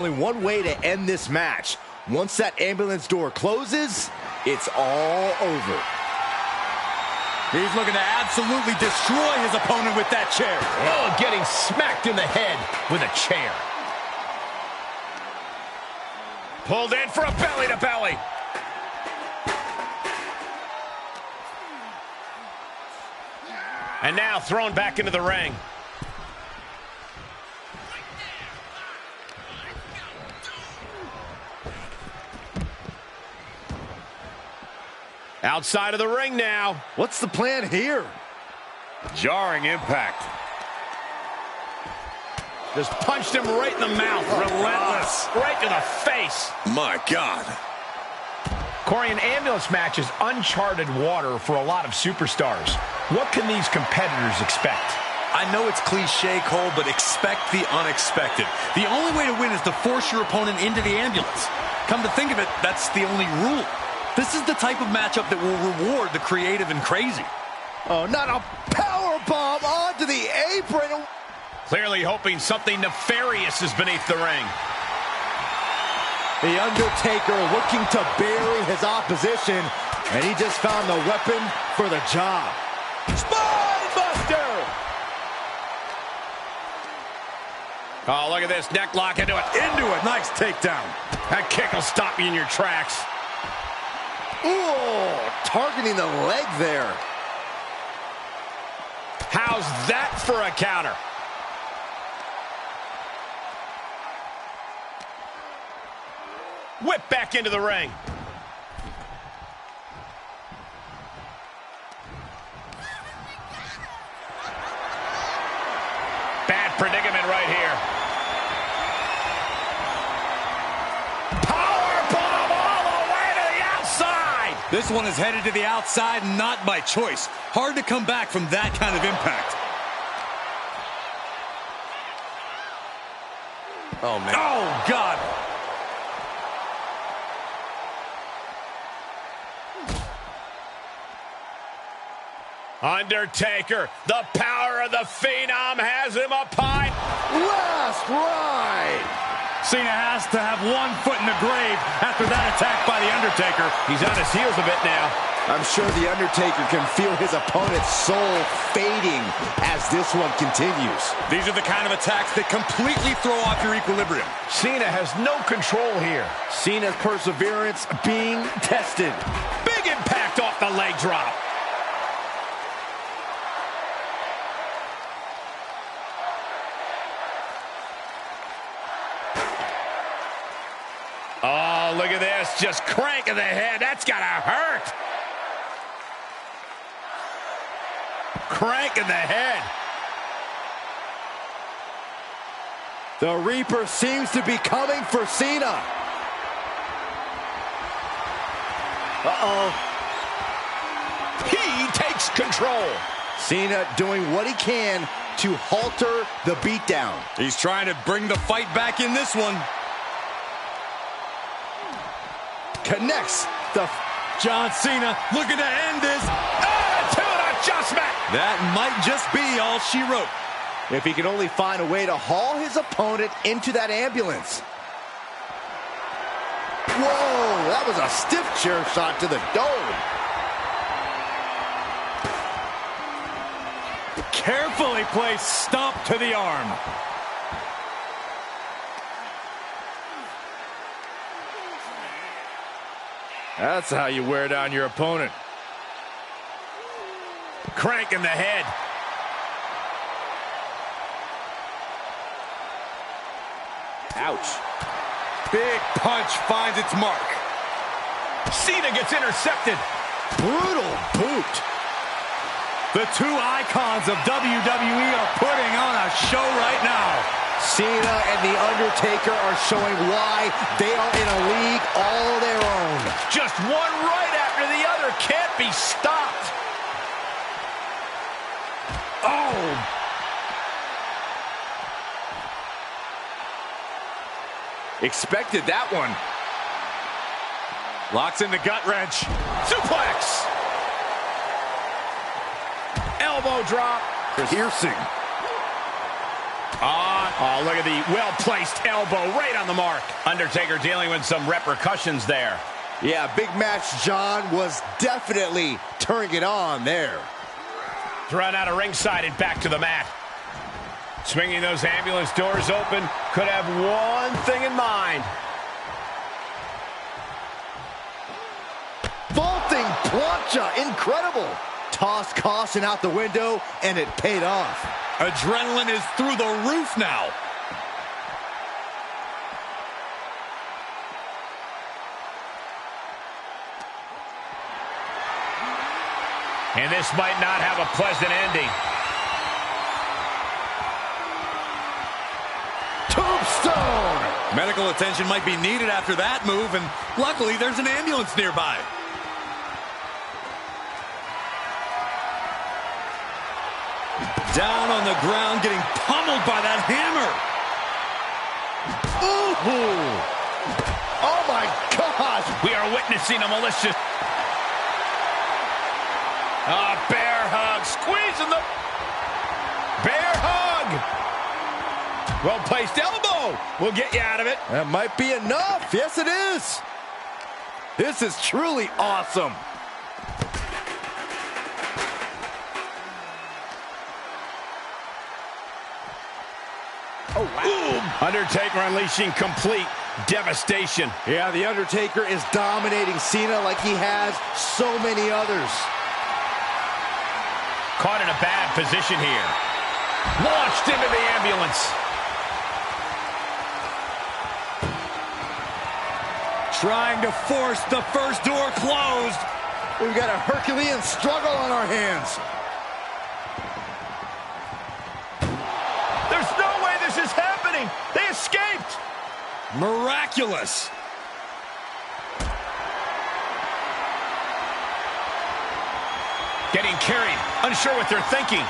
Only one way to end this match. Once that ambulance door closes, it's all over. He's looking to absolutely destroy his opponent with that chair. Oh, getting smacked in the head with a chair. Pulled in for a belly-to-belly. And now thrown back into the ring. Outside of the ring now. What's the plan here? Jarring impact. Just punched him right in the mouth. Relentless. Right to the face. My God. Corey, an ambulance match is uncharted water for a lot of superstars. What can these competitors expect? I know it's cliche, Cole, but expect the unexpected. The only way to win is to force your opponent into the ambulance. Come to think of it, that's the only rule. This is the type of matchup that will reward the creative and crazy. Oh, not a powerbomb onto the apron. Clearly hoping something nefarious is beneath the ring. The Undertaker looking to bury his opposition, and he just found the weapon for the job. Spinebuster! Oh, look at this. Neck lock into it. Into it. Nice takedown. That kick will stop you in your tracks. Ooh, targeting the leg there. How's that for a counter? Whip back into the ring. Bad predicament right here. Powerbomb all the way to the outside. This one is headed to the outside, not by choice. Hard to come back from that kind of impact. Oh, man. Oh, God. Undertaker, the power of the Phenom has him up high. Last ride. Cena has to have one foot in the grave after that attack by The Undertaker. He's on his heels a bit now. I'm sure The Undertaker can feel his opponent's soul fading as this one continues. These are the kind of attacks that completely throw off your equilibrium. Cena has no control here. Cena's perseverance being tested. Big impact off the leg drop. Oh, look at this. Just cranking the head. That's got to hurt. Cranking the head. The Reaper seems to be coming for Cena. Uh-oh. He takes control. Cena doing what he can to halter the beatdown. He's trying to bring the fight back in this one. Connects the... John Cena looking to end this. Attitude adjustment. That might just be all she wrote. If he can only find a way to haul his opponent into that ambulance. Whoa, that was a stiff chair shot to the dome. Carefully placed stomp to the arm. That's how you wear down your opponent. Cranking the head. Ouch. Big punch finds its mark. Cena gets intercepted. Brutal boot. The two icons of WWE are putting on a show right now. Cena and The Undertaker are showing why they are in a league all their own. Just one right after the other. Can't be stopped. Oh! Expected that one. Locks in the gut wrench. Suplex. Elbow drop. Piercing. Oh, look at the well-placed elbow right on the mark. Undertaker dealing with some repercussions there. Yeah, big match John was definitely turning it on there. Thrown out of ringside and back to the mat. Swinging those ambulance doors open, could have one thing in mind. Vaulting plancha, incredible. Tossed caution out the window, and it paid off. Adrenaline is through the roof now. And this might not have a pleasant ending. Tombstone! Medical attention might be needed after that move, and luckily there's an ambulance nearby. Down on the ground, getting pummeled by that hammer. Ooh! Oh my God! We are witnessing a malicious... bear hug, squeezing the... Bear hug! Well-placed elbow will get you out of it. That might be enough. Yes, it is. This is truly awesome. Oh, wow. Boom. Undertaker unleashing complete devastation. Yeah, The Undertaker is dominating Cena like he has so many others. Caught in a bad position here. Launched into the ambulance. Trying to force the first door closed. We've got a Herculean struggle on our hands. There's no way this is happening. They escaped. Miraculous. Getting carried, unsure what they're thinking.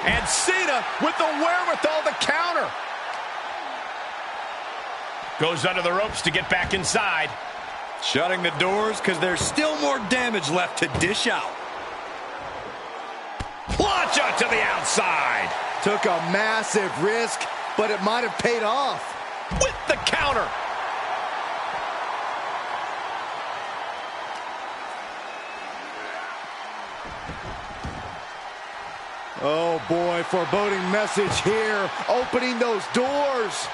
And Cena with the wherewithal to counter. Goes under the ropes to get back inside. Shutting the doors because there's still more damage left to dish out. Plancha to the outside. Took a massive risk, but it might have paid off. With the counter. Oh boy, foreboding message here. Opening those doors.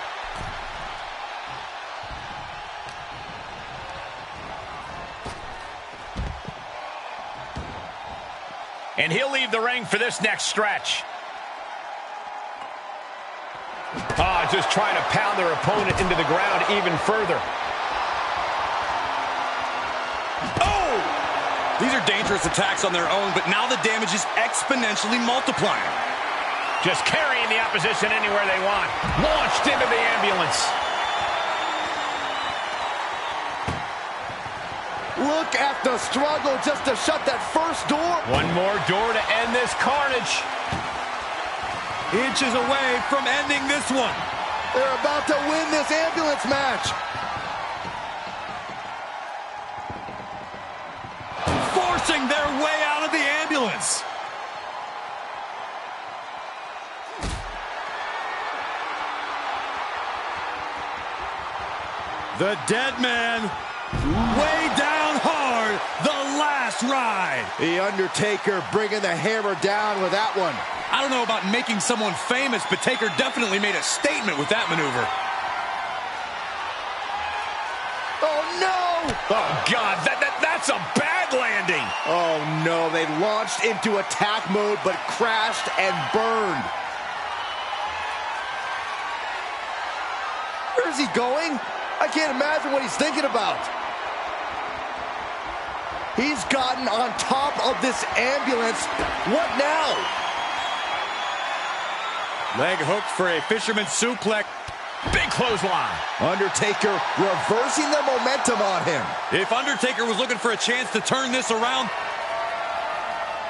And he'll leave the ring for this next stretch. Just trying to pound their opponent into the ground even further. Oh! These are dangerous attacks on their own, but now the damage is exponentially multiplying. Just carrying the opposition anywhere they want. Launched into the ambulance. Look at the struggle just to shut that first door. One more door to end this carnage. Inches away from ending this one. They're about to win this ambulance match. Forcing their way out of the ambulance. The dead man, way down hard, the last ride. The Undertaker bringing the hammer down with that one. I don't know about making someone famous, but Taker definitely made a statement with that maneuver. Oh, no! Oh, God, that's a bad landing. Oh, no, they launched into attack mode, but crashed and burned. Where's he going? I can't imagine what he's thinking about. He's gotten on top of this ambulance. What now? Leg hooked for a fisherman's suplex. Big clothesline. Undertaker reversing the momentum on him. If Undertaker was looking for a chance to turn this around.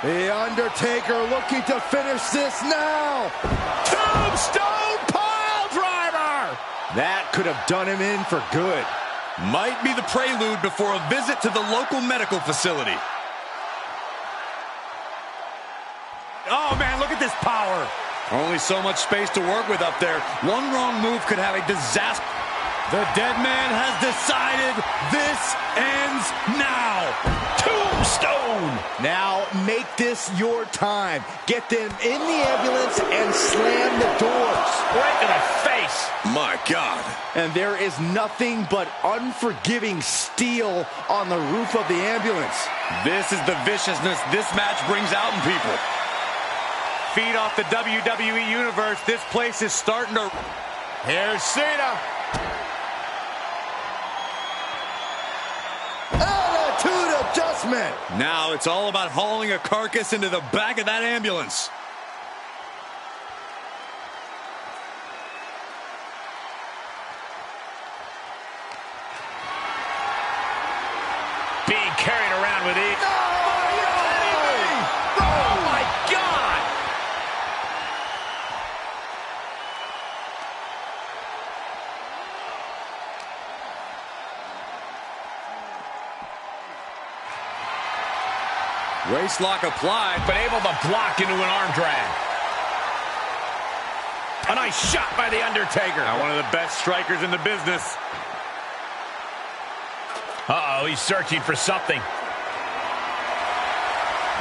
The Undertaker looking to finish this now. Tombstone pile driver. That could have done him in for good. Might be the prelude before a visit to the local medical facility. Oh, man, look at this tremendous power. Only so much space to work with up there. One wrong move could have a disaster. The dead man has decided this ends now. Tombstone! Now make this your time. Get them in the ambulance and slam the doors. Right to the face. My God. And there is nothing but unforgiving steel on the roof of the ambulance. This is the viciousness this match brings out in people. Feed off the WWE Universe. This place is starting to... Here's Cena. Attitude adjustment. Now it's all about hauling a carcass into the back of that ambulance. Being carried around with ease. Oh, my God. Waist lock applied, But able to block into an arm drag. A nice shot by The Undertaker. Now one of the best strikers in the business. Uh-oh, he's searching for something.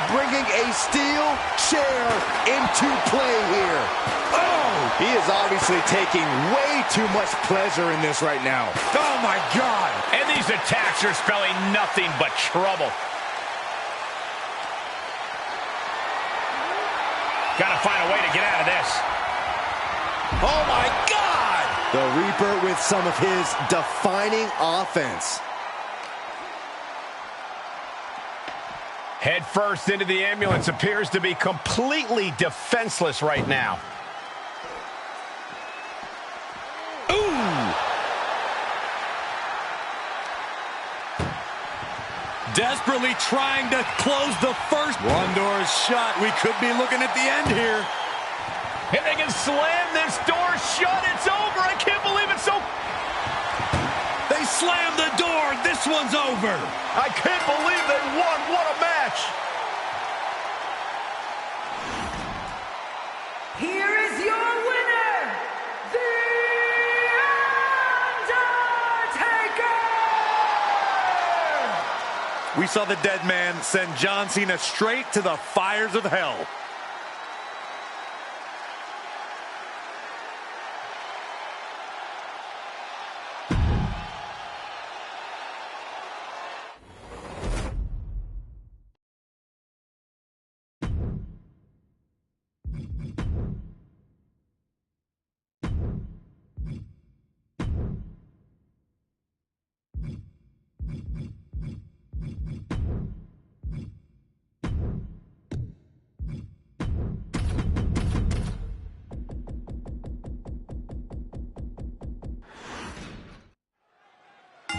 Bringing a steel chair into play here. Oh! He is obviously taking way too much pleasure in this right now. Oh, my God. And these attacks are spelling nothing but trouble. Got to find a way to get out of this. Oh, my God! The Reaper with some of his defining offense. Head first into the ambulance, appears to be completely defenseless right now. Ooh! desperately trying to close the first. One door is shut. We could be looking at the end here. If they can slam this door shut, it's over. I can't believe it's so... They slammed the door. This one's over. I can't believe they won. What a match. Here is your winner, The Undertaker! We saw the dead man send John Cena straight to the fires of hell.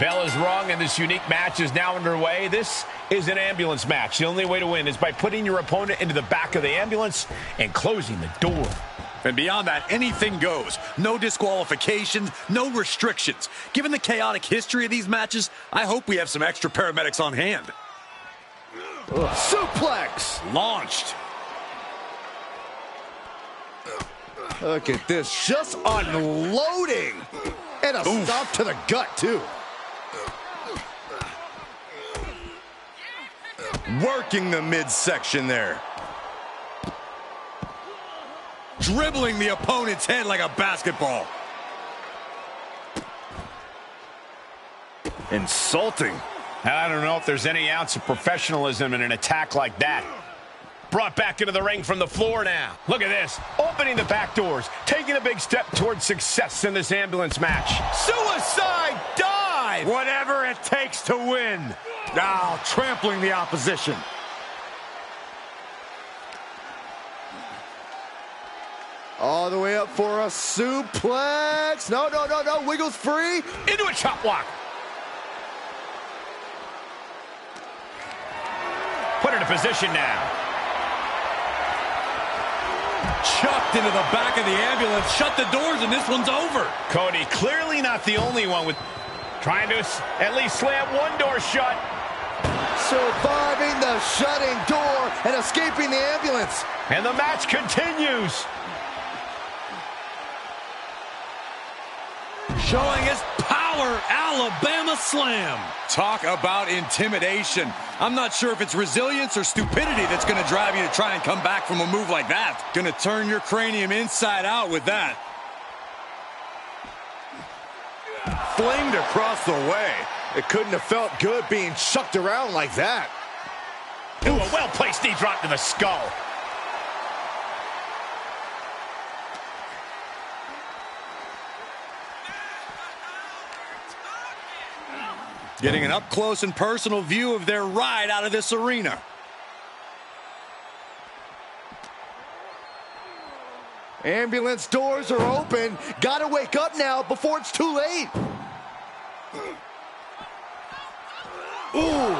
Bell is wrong, and this unique match is now underway. This is an ambulance match. The only way to win is by putting your opponent into the back of the ambulance and closing the door. And beyond that, anything goes. No disqualifications, no restrictions. Given the chaotic history of these matches, I hope we have some extra paramedics on hand. Suplex! Launched. Look at this, just unloading. And a stop to the gut, too. Working the midsection there. Dribbling the opponent's head like a basketball. Insulting. And I don't know if there's any ounce of professionalism in an attack like that. Brought back into the ring from the floor now. Look at this. Opening the back doors. Taking a big step towards success in this ambulance match. Suicide dive! Whatever it takes to win. Now trampling the opposition. All the way up for a suplex. No, no, no, no. Wiggles free. Into a chop block. Put it in position now. Chucked into the back of the ambulance. Shut the doors and this one's over. Cody clearly not the only one with trying to at least slam one door shut. Surviving the shutting door and escaping the ambulance. And the match continues. Showing his power, Alabama Slam. Talk about intimidation. I'm not sure if it's resilience or stupidity that's going to drive you to try and come back from a move like that. Going to turn your cranium inside out with that. Flamed across the way. It couldn't have felt good being shucked around like that. Ooh, a well-placed knee drop to the skull. Getting an up-close and personal view of their ride out of this arena. Ambulance doors are open. Gotta wake up now before it's too late. Ooh.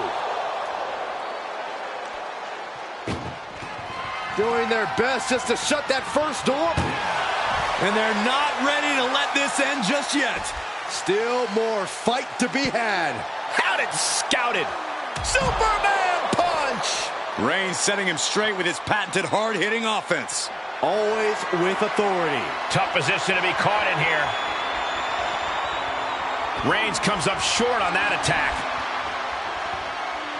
Doing their best just to shut that first door. And they're not ready to let this end just yet. Still more fight to be had. Had it scouted. Superman punch. Reigns setting him straight with his patented hard-hitting offense. Always with authority. Tough position to be caught in here. Reigns comes up short on that attack.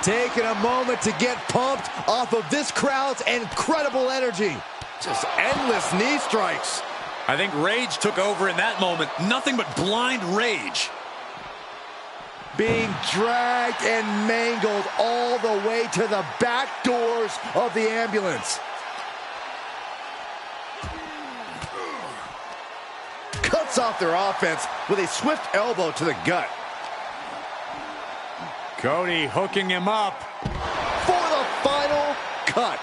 Taking a moment to get pumped off of this crowd's incredible energy. Just endless knee strikes. I think rage took over in that moment. Nothing but blind rage. Being dragged and mangled all the way to the back doors of the ambulance. Cuts off their offense with a swift elbow to the gut. Cody hooking him up. For the final cut.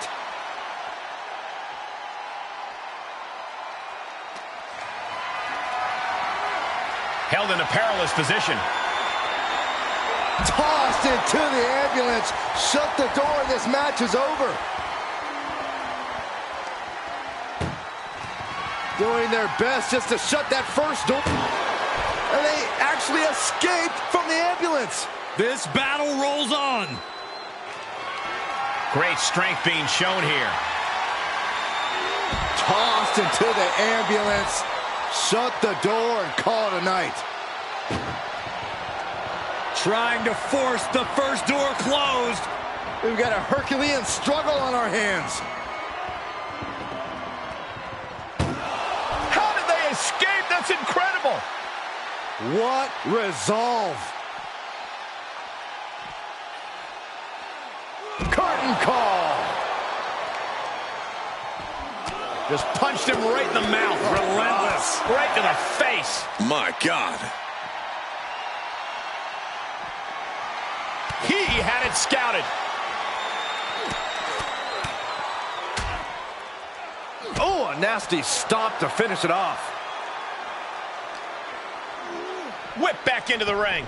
Held in a perilous position. Tossed into the ambulance. Shut the door and this match is over. Doing their best just to shut that first door. And they actually escaped from the ambulance. This battle rolls on. Great strength being shown here. Tossed into the ambulance. Shut the door and call it a night. Trying to force the first door closed. We've got a Herculean struggle on our hands. How did they escape? That's incredible. What resolve. Curtain call. Just punched him right in the mouth. Relentless. Right to the face. My God. He had it scouted. Oh, a nasty stop to finish it off. Whip back into the ring.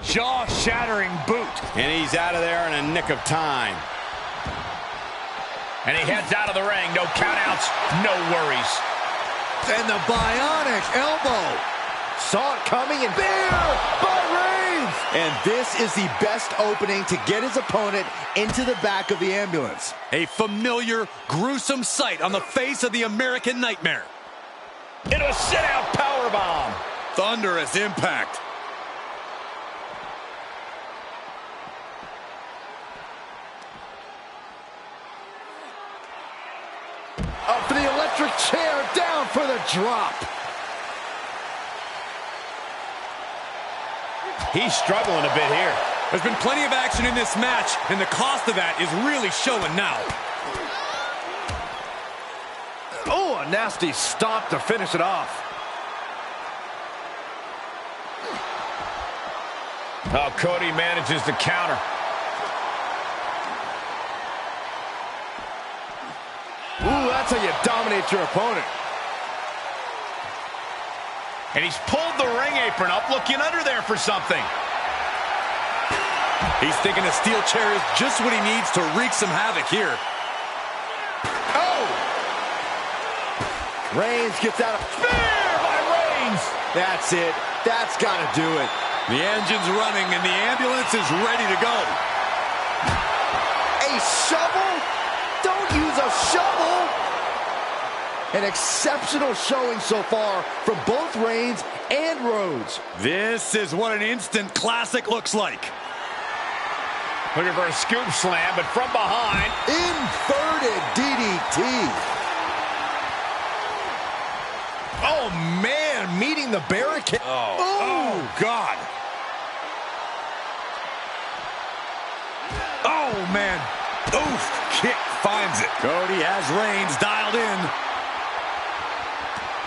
Jaw-shattering boot. And he's out of there in a nick of time. And he heads out of the ring. No countouts, no worries. And the bionic elbow. Saw it coming and there by Reigns. And this is the best opening to get his opponent into the back of the ambulance. A familiar, gruesome sight on the face of the American Nightmare. Into a sit-out powerbomb. Thunderous impact. Up for the electric chair, down for the drop. He's struggling a bit here. There's been plenty of action in this match, and the cost of that is really showing now. Oh, a nasty stop to finish it off. Oh, Cody manages to counter. Ooh, that's how you dominate your opponent. And he's pulled the ring apron up, looking under there for something. He's thinking a steel chair is just what he needs to wreak some havoc here. Oh! Reigns gets out of... Spear by Reigns! That's it. That's got to do it. The engine's running and the ambulance is ready to go. A shovel? Don't use a shovel! An exceptional showing so far from both Reigns and Rhodes. This is what an instant classic looks like. Looking for a scoop slam, but from behind. Inverted DDT. Oh, man, meeting the barricade. Oh, God. Oh, man. Oof, kick finds it. Cody has Reigns dialed in.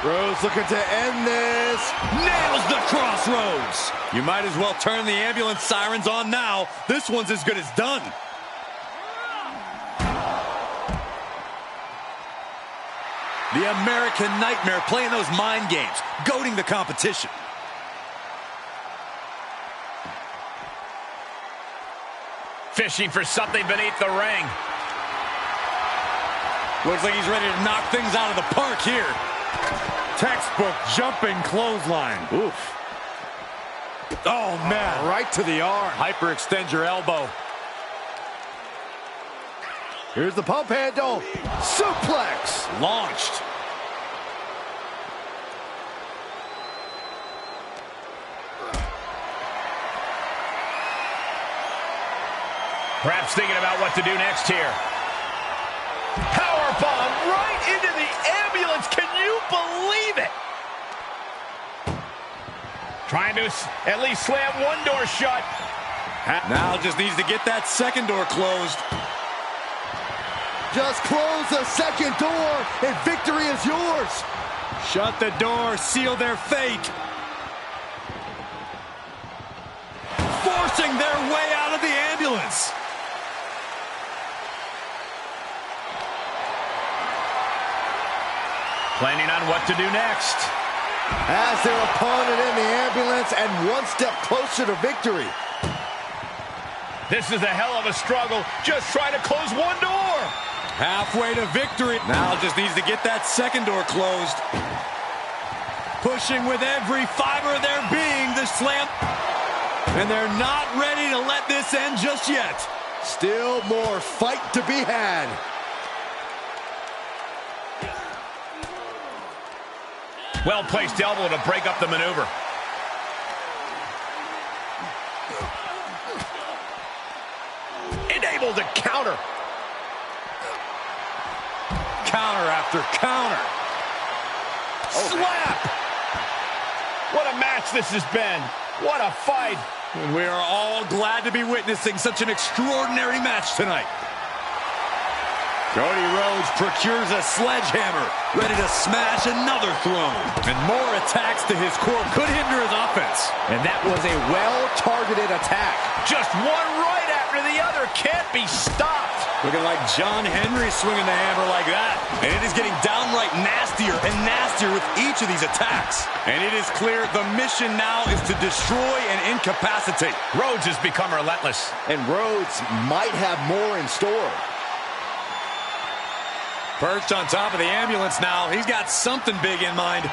Rhodes looking to end this. Nails the crossroads. You might as well turn the ambulance sirens on now. This one's as good as done. The American Nightmare playing those mind games, goading the competition. Fishing for something beneath the ring. Looks like he's ready to knock things out of the park here. Textbook jumping clothesline. Oof. Oh, man. Right to the arm. Hyperextend your elbow. Here's the pump handle. Suplex. Launched. Perhaps thinking about what to do next here. Powerbomb right into the ambulance. Can you believe it? Trying to at least slam one door shut. Now just needs to get that second door closed. Just close the second door and victory is yours. Shut the door, seal their fate. Forcing their way out of the ambulance. Planning on what to do next. As their opponent in the ambulance and one step closer to victory. This is a hell of a struggle. Just trying to close one door. Halfway to victory. Now just needs to get that second door closed. Pushing with every fiber of their being, the slam. And they're not ready to let this end just yet. Still more fight to be had. Well-placed elbow to break up the maneuver. Enabled to counter. Counter after counter. Slap! What a match this has been. What a fight. And we are all glad to be witnessing such an extraordinary match tonight. Cody Rhodes procures a sledgehammer, ready to smash another throne. And more attacks to his core could hinder his offense. And that was a well-targeted attack. Just one right after the other. Can't be stopped. Looking like John Henry swinging the hammer like that. And it is getting downright nastier and nastier with each of these attacks. And it is clear the mission now is to destroy and incapacitate. Rhodes has become relentless. And Rhodes might have more in store. Perched on top of the ambulance now. He's got something big in mind.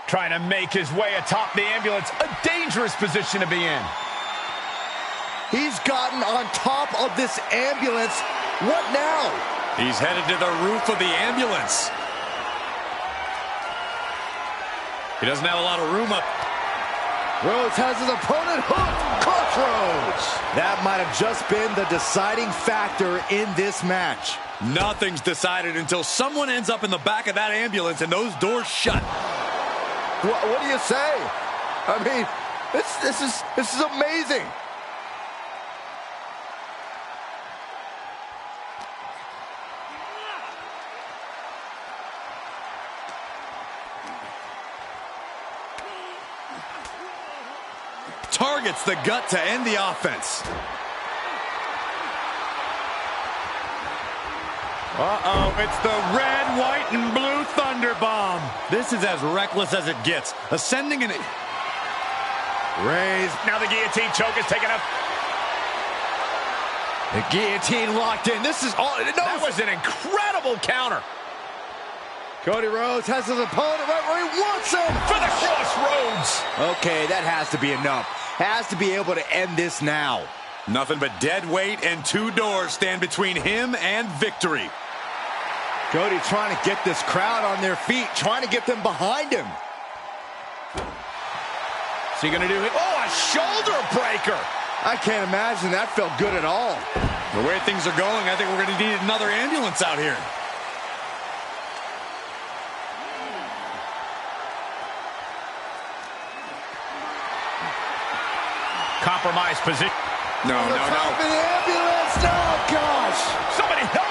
Trying to make his way atop the ambulance. A dangerous position to be in. He's gotten on top of this ambulance. What now? He's headed to the roof of the ambulance. He doesn't have a lot of room up. Rhodes has his opponent hooked. Crossroads. That might have just been the deciding factor in this match. Nothing's decided until someone ends up in the back of that ambulance and those doors shut. What do you say? I mean, this is amazing. Targets the gut to end the offense. Uh-oh, it's the red, white, and blue Thunder Bomb. This is as reckless as it gets. Ascending and raised. Now the guillotine choke is taken up. The guillotine locked in. This is all. That was an incredible counter. Cody Rhodes has his opponent right where he wants him. For the crossroads. Okay, that has to be enough. Has to be able to end this now. Nothing but dead weight and 2 doors stand between him and victory. Cody trying to get this crowd on their feet, trying to get them behind him. Is he going to do it? Oh, a shoulder breaker. I can't imagine that felt good at all. The way things are going, I think we're going to need another ambulance out here. Compromised position. No. Top of the ambulance. Oh, gosh. Somebody help.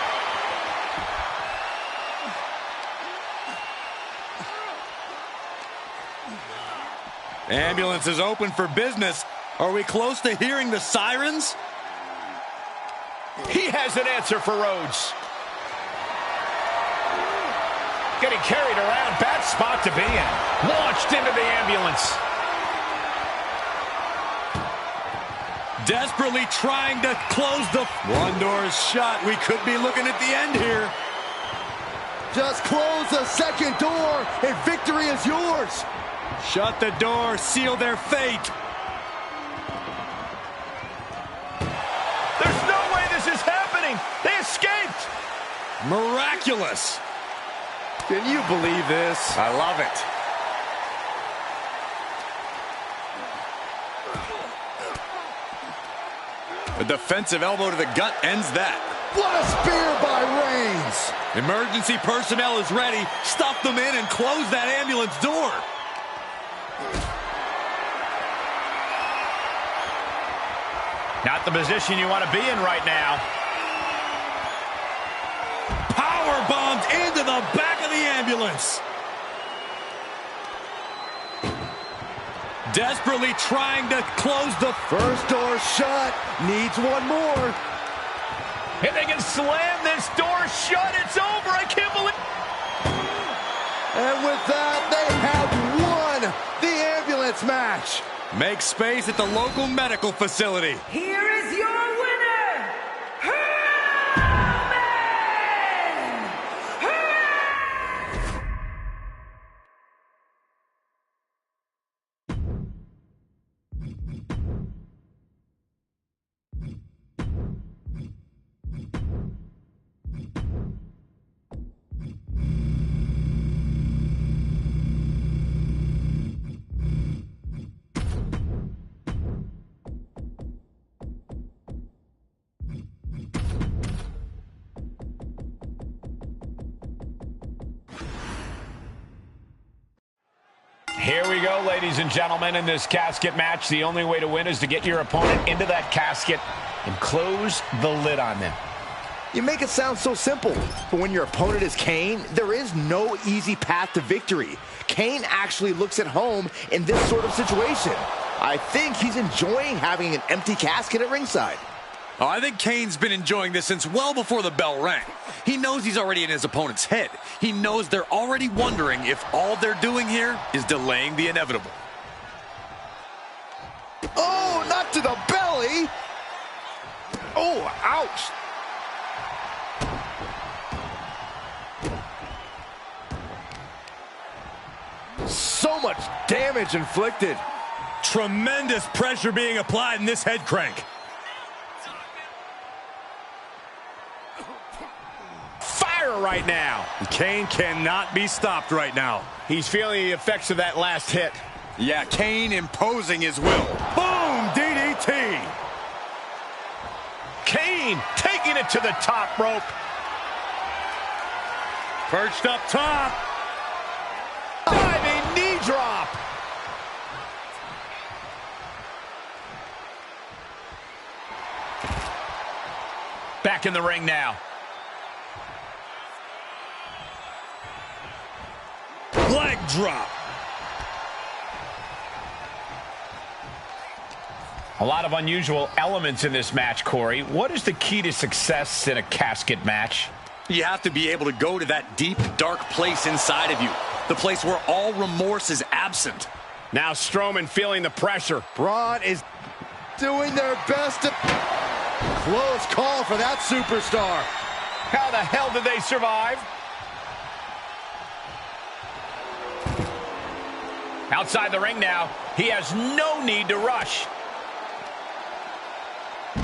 Ambulance is open for business. Are we close to hearing the sirens? He has an answer for Rhodes. Getting carried around. Bad spot to be in. Launched into the ambulance. Desperately trying to close the... One door is shut. We could be looking at the end here. Just close the second door and victory is yours. Shut the door. Seal their fate. There's no way this is happening. They escaped. Miraculous. Can you believe this? I love it. A defensive elbow to the gut ends that. What a spear by Reigns. Emergency personnel is ready. Stuff them in and close that ambulance door. Not the position you want to be in right now. Power bombed into the back of the ambulance. Desperately trying to close the... First door shut. Needs one more. If they can slam this door shut, it's over. I can't believe... And with that, they have won the ambulance match. Make space at the local medical facility. Here is your winner, Here we go, ladies and gentlemen, in this casket match. The only way to win is to get your opponent into that casket and close the lid on them. You make it sound so simple, but when your opponent is Kane, there is no easy path to victory. Kane actually looks at home in this sort of situation. I think he's enjoying having an empty casket at ringside. Oh, I think Kane's been enjoying this since well before the bell rang. He knows he's already in his opponent's head. He knows they're already wondering if all they're doing here is delaying the inevitable. Oh, not to the belly. Oh, ouch. So much damage inflicted. Tremendous pressure being applied in this head crank. Fire right now. Kane cannot be stopped right now. He's feeling the effects of that last hit. Yeah, Kane imposing his will. Boom, DDT. Kane taking it to the top rope. Perched up top. Diving knee drop. Back in the ring now. Leg drop. A lot of unusual elements in this match, Corey. What is the key to success in a casket match? You have to be able to go to that deep, dark place inside of you. The place where all remorse is absent. Now Strowman feeling the pressure. Braun is doing their best to... Close call for that superstar. How the hell did they survive? Outside the ring now. He has no need to rush.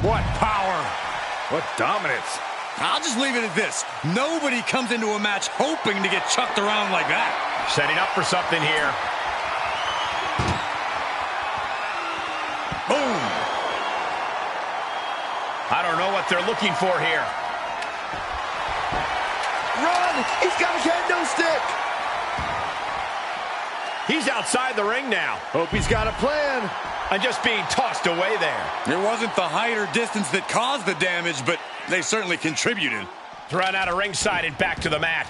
What power. What dominance. I'll just leave it at this. Nobody comes into a match hoping to get chucked around like that. Setting up for something here. Boom. I don't know what they're looking for here. Run! He's got a kendo stick! He's outside the ring now. Hope he's got a plan. And just being tossed away there. It wasn't the height or distance that caused the damage, but they certainly contributed. Thrown out of ringside and back to the mat.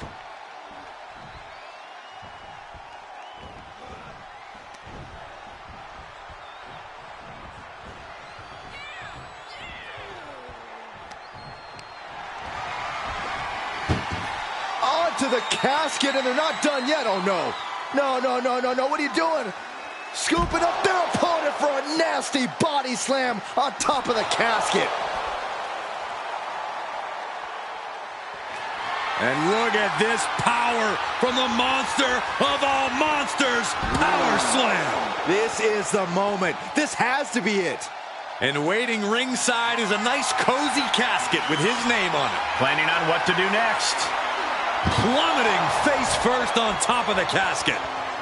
Onto the casket, and they're not done yet. Oh, no. No, no, no, no, no. What are you doing? Scooping up their opponent for a nasty body slam on top of the casket. And look at this power from the monster of all monsters, Power Slam. This is the moment. This has to be it. And waiting ringside is a nice cozy casket with his name on it. Planning on what to do next. Plummeting face first on top of the casket.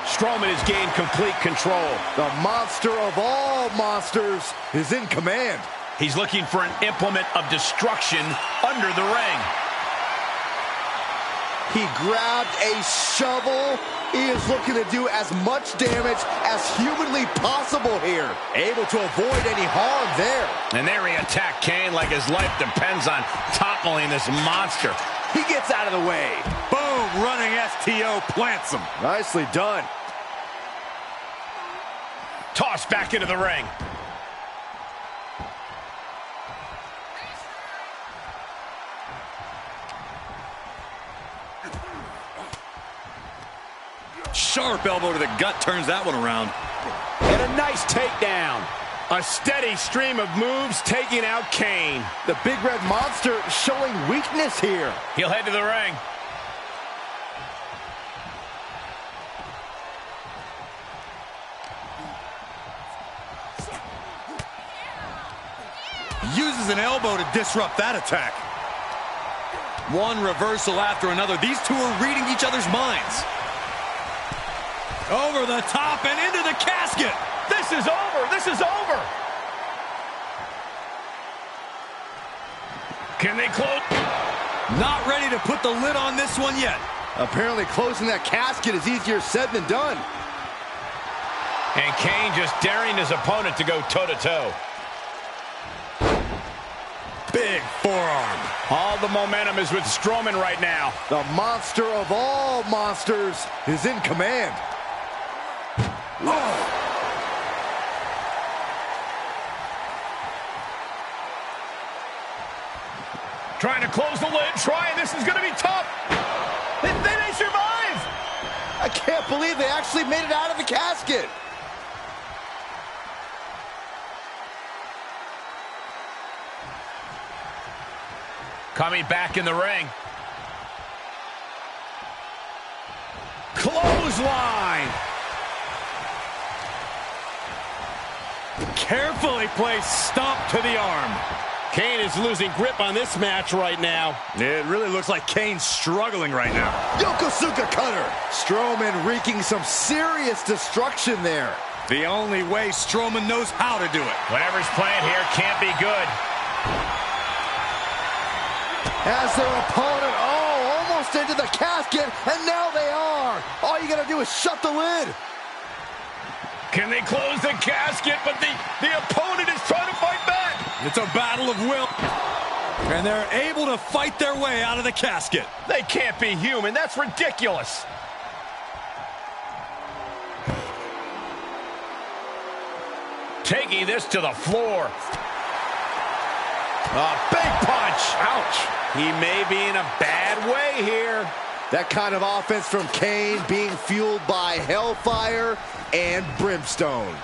Strowman has gained complete control. The monster of all monsters is in command. He's looking for an implement of destruction under the ring. He grabbed a shovel. He is looking to do as much damage as humanly possible here. Able to avoid any harm there. And there he attacked Kane like his life depends on toppling this monster. He gets out of the way. Boom, running STO plants him. Nicely done. Tossed back into the ring. Sharp elbow to the gut turns that one around. And a nice takedown. A steady stream of moves taking out Kane. The big red monster showing weakness here. He'll head to the ring. Uses an elbow to disrupt that attack. One reversal after another. These two are reading each other's minds. Over the top and into the casket. This is over. This is over. Can they close? Not ready to put the lid on this one yet. Apparently closing that casket is easier said than done. And Kane just daring his opponent to go toe-to-toe. Big forearm. All the momentum is with Strowman right now. The monster of all monsters is in command. Oh. Trying to close the lid, this is going to be tough. They survive. I can't believe they actually made it out of the casket. Coming back in the ring. Clothesline. Carefully placed stomp to the arm. Kane is losing grip on this match right now. It really looks like Kane's struggling right now. Yokosuka cutter. Strowman wreaking some serious destruction there. The only way Strowman knows how to do it. Whatever's playing here can't be good. As their opponent, almost into the casket, and now they are. All you gotta do is shut the lid. Can they close the casket? But the opponent is trying to fight back. It's a battle of will. And they're able to fight their way out of the casket. They can't be human. That's ridiculous. Taking this to the floor. A big punch. Ouch. He may be in a bad way here. That kind of offense from Kane being fueled by hellfire and brimstone.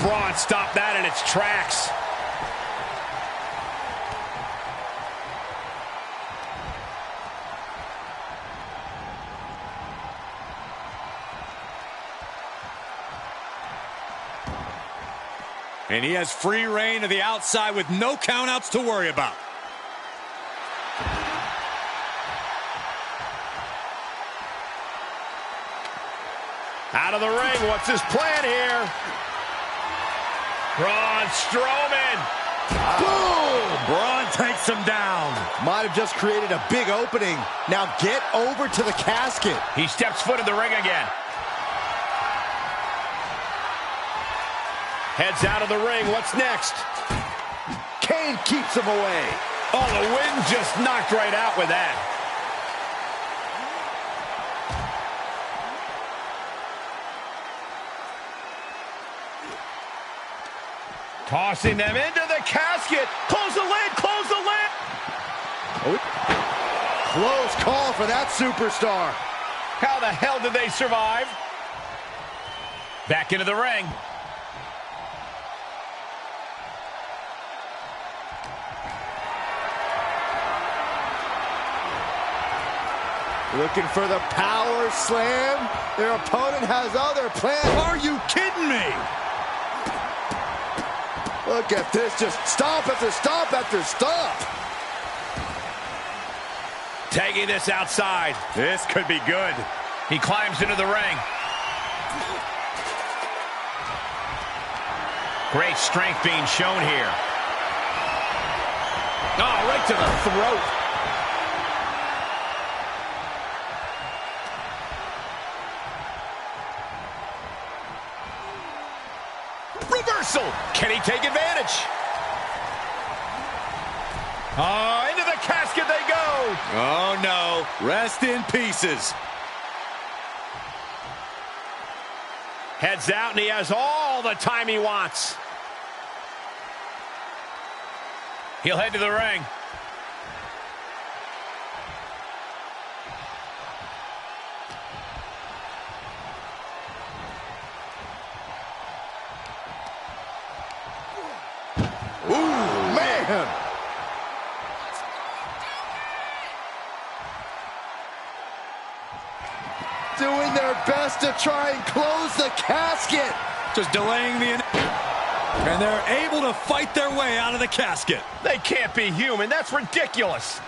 Braun stopped that in its tracks. And he has free reign to the outside with no countouts to worry about. Out of the ring, what's his plan here? Braun Strowman. Boom! Braun takes him down. Might have just created a big opening. Now get over to the casket. He steps foot in the ring again. Heads out of the ring. What's next? Kane keeps him away. Oh, the wind just knocked right out with that. Tossing them into the casket. Close the lid, close the lid. Oh, close call for that superstar. How the hell did they survive? Back into the ring. Looking for the power slam. Their opponent has other plans. Are you kidding me? Look at this, just stomp after stomp after stomp. Taking this outside. This could be good. He climbs into the ring. Great strength being shown here. Oh, right to the throat. Reversal. Can he take advantage? Into the casket they go. Oh, no. Rest in pieces. Heads out, and he has all the time he wants. He'll head to the ring. Ooh, man. Doing their best to try and close the casket. Just delaying the... And they're able to fight their way out of the casket. They can't be human. That's ridiculous.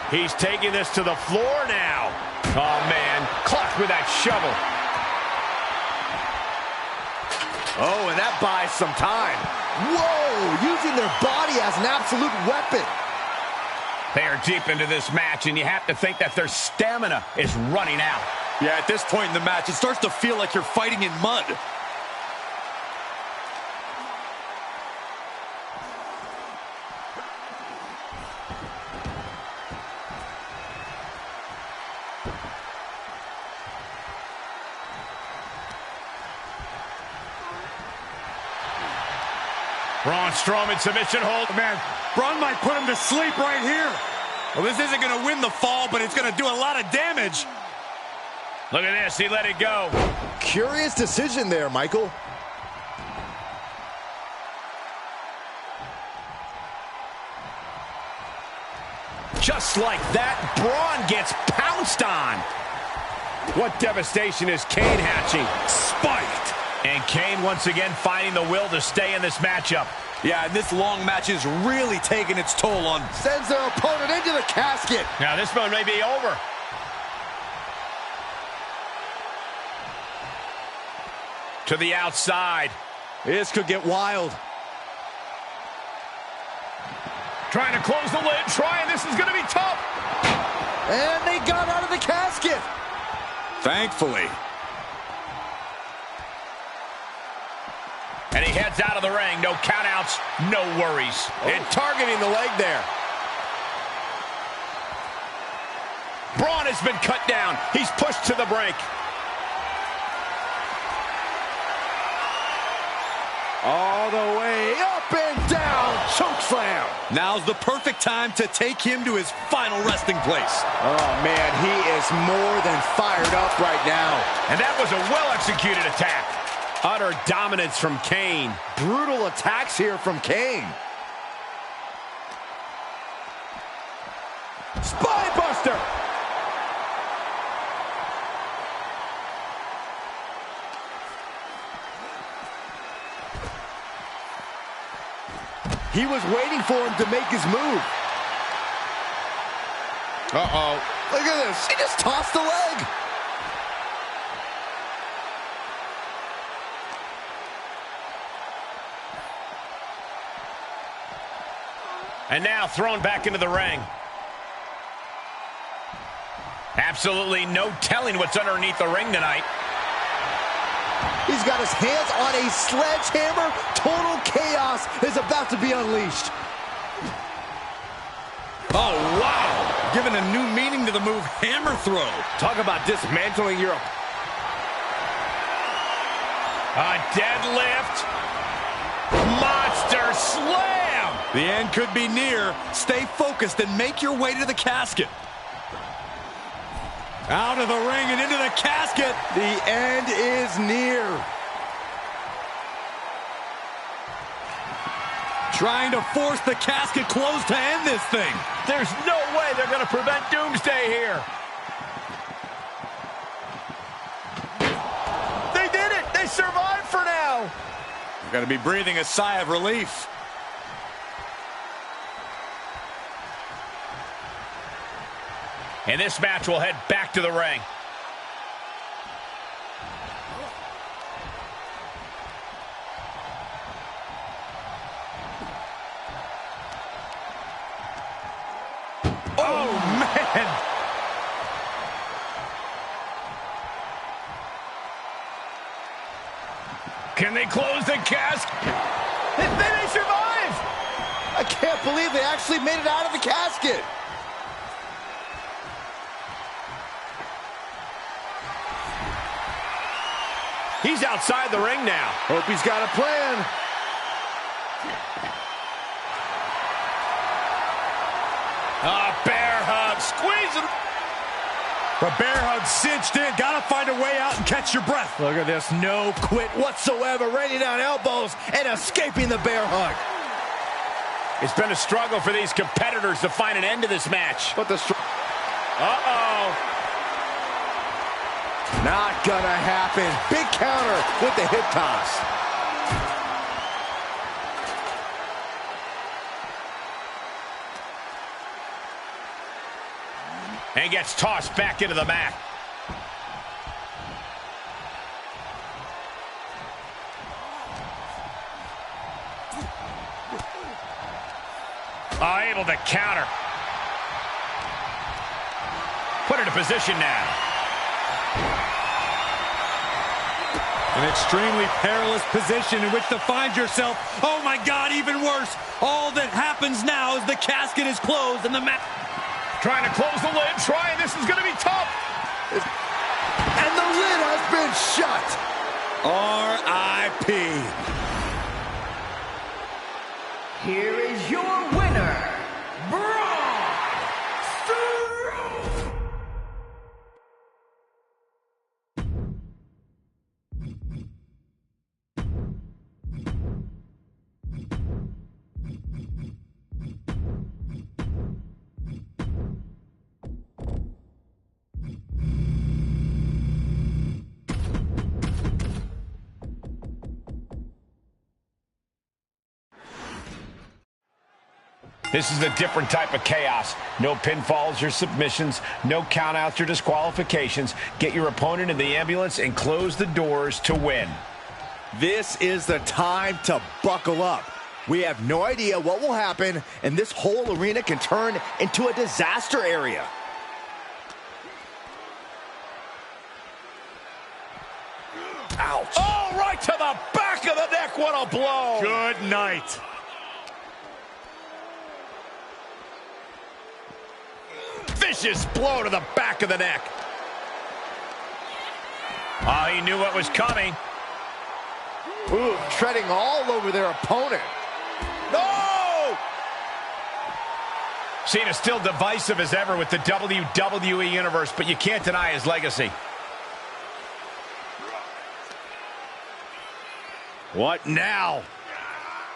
He's taking this to the floor now. Oh, man. Clocked with that shovel. Oh, and that buys some time. Whoa, using their body as an absolute weapon. They are deep into this match, and you have to think that their stamina is running out. Yeah, at this point in the match, it starts to feel like you're fighting in mud. Braun Strowman submission hold. Man, Braun might put him to sleep right here. Well, this isn't going to win the fall, but it's going to do a lot of damage. Look at this. He let it go. Curious decision there, Michael. Just like that, Braun gets pounced on. What devastation is Kane hatching? Spiked. And Kane once again finding the will to stay in this matchup. Yeah, and this long match is really taking its toll on... Sends their opponent into the casket. Now this one may be over. To the outside. This could get wild. Trying to close the lid. This is going to be tough. And they got out of the casket. Thankfully. And he heads out of the ring. No countouts, no worries. And targeting the leg there. Braun has been cut down. He's pushed to the brink. All the way up and down. Choke slam. Now's the perfect time to take him to his final resting place. Oh, man, he is more than fired up right now. And that was a well-executed attack. Utter dominance from Kane. Brutal attacks here from Kane. Spinebuster! He was waiting for him to make his move. Uh-oh. Look at this. He just tossed the leg. And now thrown back into the ring. Absolutely no telling what's underneath the ring tonight. He's got his hands on a sledgehammer. Total chaos is about to be unleashed. Oh, wow. Giving a new meaning to the move hammer throw. Talk about dismantling your... A deadlift. Monster slam. The end could be near. Stay focused and make your way to the casket. Out of the ring and into the casket. The end is near. Trying to force the casket closed to end this thing. There's no way they're going to prevent Doomsday here. They did it. They survived for now. You're going to be breathing a sigh of relief. And this match will head back to the ring. Oh, man. Can they close the casket? They survive. I can't believe they actually made it out of the casket. He's outside the ring now. Hope he's got a plan. Bear hug, squeeze him. The bear hug cinched in. Gotta find a way out and catch your breath. Look at this, no quit whatsoever. Raining down elbows and escaping the bear hug. It's been a struggle for these competitors to find an end to this match. But the... Uh-oh. Not gonna happen. Big counter with the hip toss. And gets tossed back into the mat. Able to counter. Put into position now. An extremely perilous position in which to find yourself. Oh my God, even worse. All that happens now is the casket is closed and the mat. Trying to close the lid, this is going to be tough. And the lid has been shut. R.I.P. Here is your winner, Braun Strowman. This is a different type of chaos. No pinfalls or submissions, no countouts or disqualifications. Get your opponent in the ambulance and close the doors to win. This is the time to buckle up. We have no idea what will happen, and this whole arena can turn into a disaster area. Ouch. Oh, right to the back of the neck. What a blow. Good night. Vicious blow to the back of the neck. Oh, he knew what was coming. Ooh, treading all over their opponent. No! Cena's still divisive as ever with the WWE Universe, but you can't deny his legacy. What now?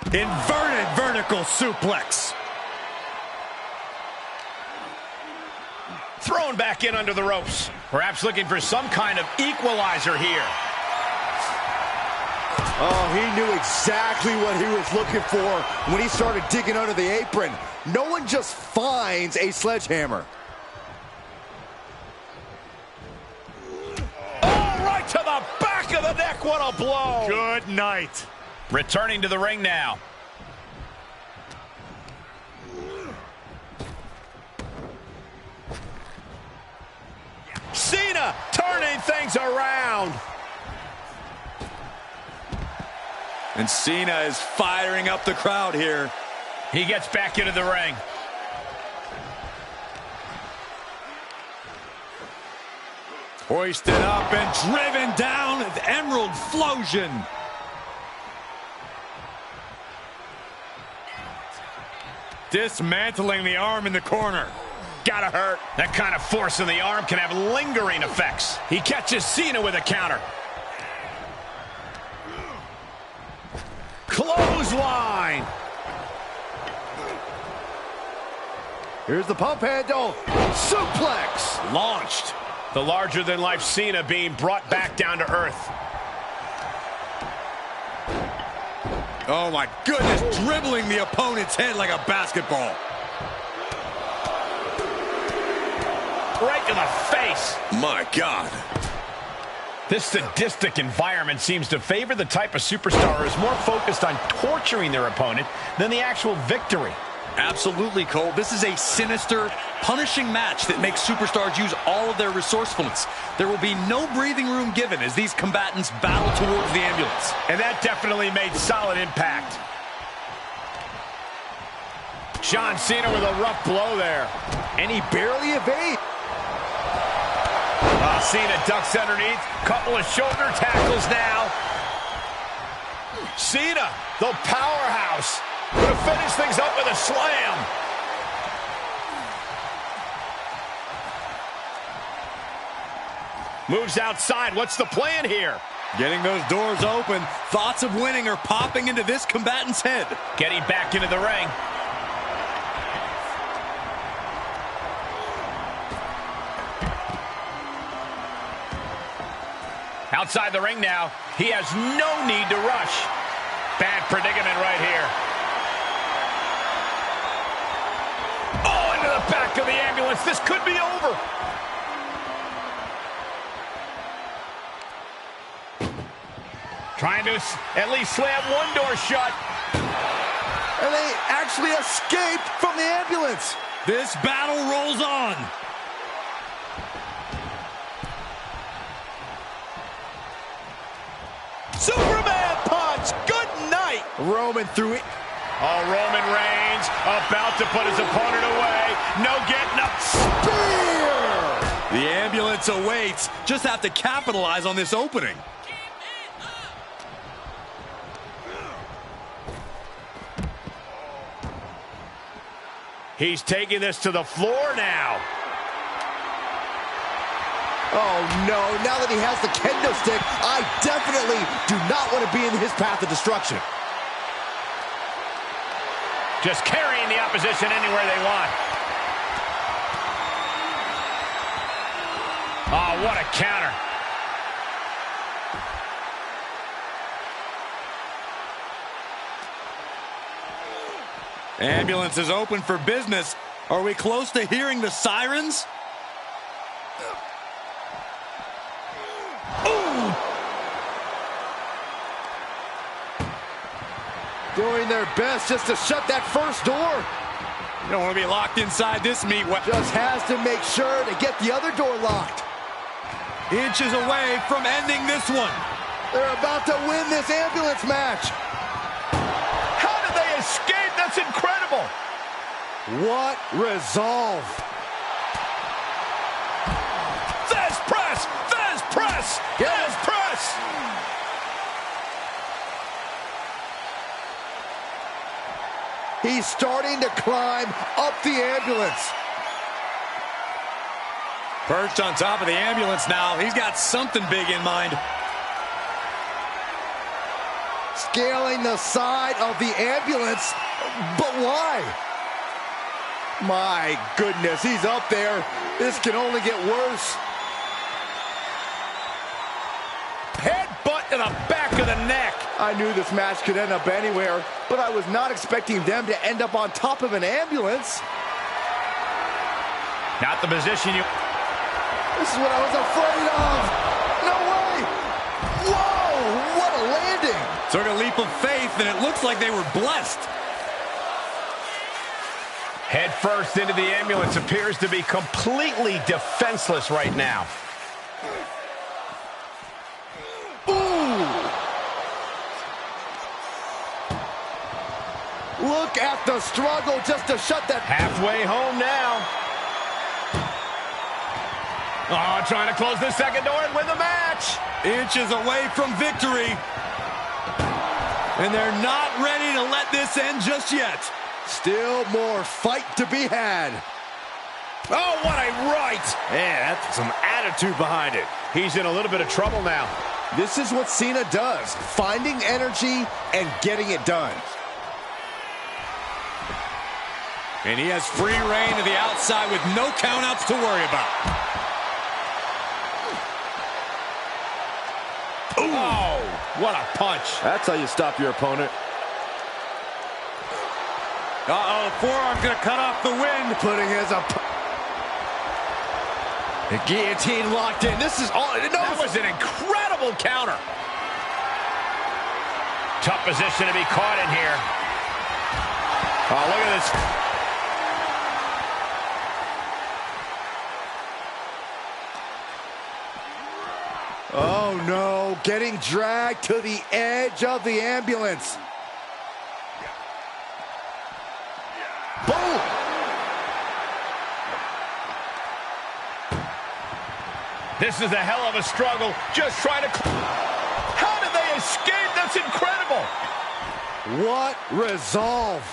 Inverted vertical suplex. Thrown back in under the ropes. Perhaps looking for some kind of equalizer here. Oh, he knew exactly what he was looking for when he started digging under the apron. No one just finds a sledgehammer. Oh, right to the back of the neck. What a blow. Good night. Returning to the ring now. Cena turning things around. And Cena is firing up the crowd here. He gets back into the ring. Hoisted up and driven down with Emerald Flosion. Dismantling the arm in the corner. Gotta hurt. That kind of force in the arm can have lingering effects. He catches Cena with a counter. Clothesline. Here's the pump handle. Suplex. Launched. The larger-than-life Cena being brought back down to earth. Oh my goodness, dribbling the opponent's head like a basketball. Right to the face. My God. This sadistic environment seems to favor the type of superstar who is more focused on torturing their opponent than the actual victory. Absolutely, Cole. This is a sinister, punishing match that makes superstars use all of their resourcefulness. There will be no breathing room given as these combatants battle towards the ambulance. And that definitely made solid impact. John Cena with a rough blow there. And he barely evades. Cena ducks underneath. Couple of shoulder tackles now. Cena, the powerhouse, gonna finish things up with a slam. Moves outside. What's the plan here? Getting those doors open. Thoughts of winning are popping into this combatant's head. Getting back into the ring. Outside the ring now. He has no need to rush. Bad predicament right here. Oh, into the back of the ambulance. This could be over. Trying to at least slam one door shut. And they actually escaped from the ambulance. This battle rolls on. Superman punch. Good night. Roman threw it. Oh, Roman Reigns about to put his opponent away. No getting up. Spear. The ambulance awaits. Just have to capitalize on this opening. He's taking this to the floor now. Oh, no. Now that he has the kendo stick, I definitely do not want to be in his path of destruction. Just carrying the opposition anywhere they want. Oh, what a counter. Ambulance is open for business. Are we close to hearing the sirens? Ooh! Doing their best just to shut that first door. You don't want to be locked inside this meat. Just has to make sure to get the other door locked. Inches away from ending this one. They're about to win this ambulance match. How did they escape? That's incredible. What resolve. Fez press! Fez press! Fez press! He's starting to climb up the ambulance. Perched on top of the ambulance now. He's got something big in mind. Scaling the side of the ambulance, but why? My goodness, he's up there. This can only get worse. Headbutt to the back of the neck. I knew this match could end up anywhere, but I was not expecting them to end up on top of an ambulance. Not the position you... This is what I was afraid of. No way. Whoa, what a landing. Took a leap of faith, and it looks like they were blessed. Head first into the ambulance, appears to be completely defenseless right now. Ooh. Look at the struggle just to shut that. Halfway home now. Oh, trying to close the second door and win the match. Inches away from victory. And they're not ready to let this end just yet. Still more fight to be had. Oh, what a right. Man, that's some attitude behind it. He's in a little bit of trouble now. This is what Cena does, finding energy and getting it done. And he has free reign to the outside with no countouts to worry about. Ooh. Oh, what a punch. That's how you stop your opponent. Uh-oh, forearm's gonna cut off the wind. Putting his the guillotine locked in. This is all. That was an incredible counter. Tough position to be caught in here. Oh, look at this. Oh no, getting dragged to the edge of the ambulance. Boom! This is a hell of a struggle. Just trying to... How did they escape? That's incredible. What resolve.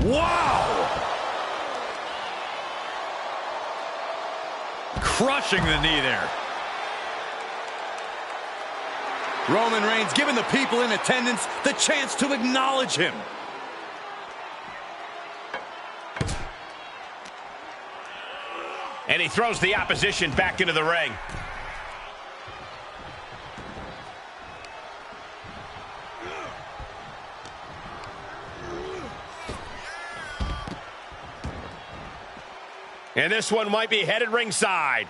Wow! Crushing the knee there. Roman Reigns giving the people in attendance the chance to acknowledge him. And he throws the opposition back into the ring. And this one might be headed ringside.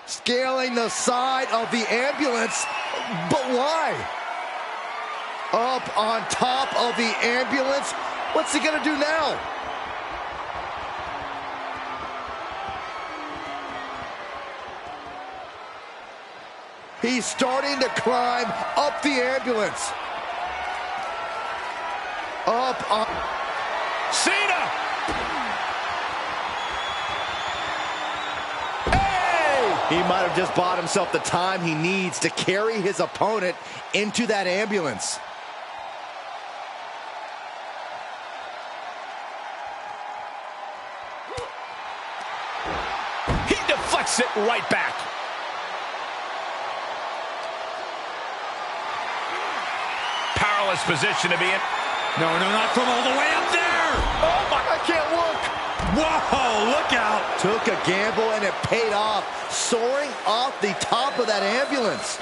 Scaling the side of the ambulance, but why? Up on top of the ambulance? What's he gonna do now? He's starting to climb up the ambulance. Up on... Cena! He might have just bought himself the time he needs to carry his opponent into that ambulance. He deflects it right back. Powerless position to be in. No, not from all the way up there. Oh my, I can't look. Whoa, look out. Took a gamble and it paid off, soaring off the top of that ambulance.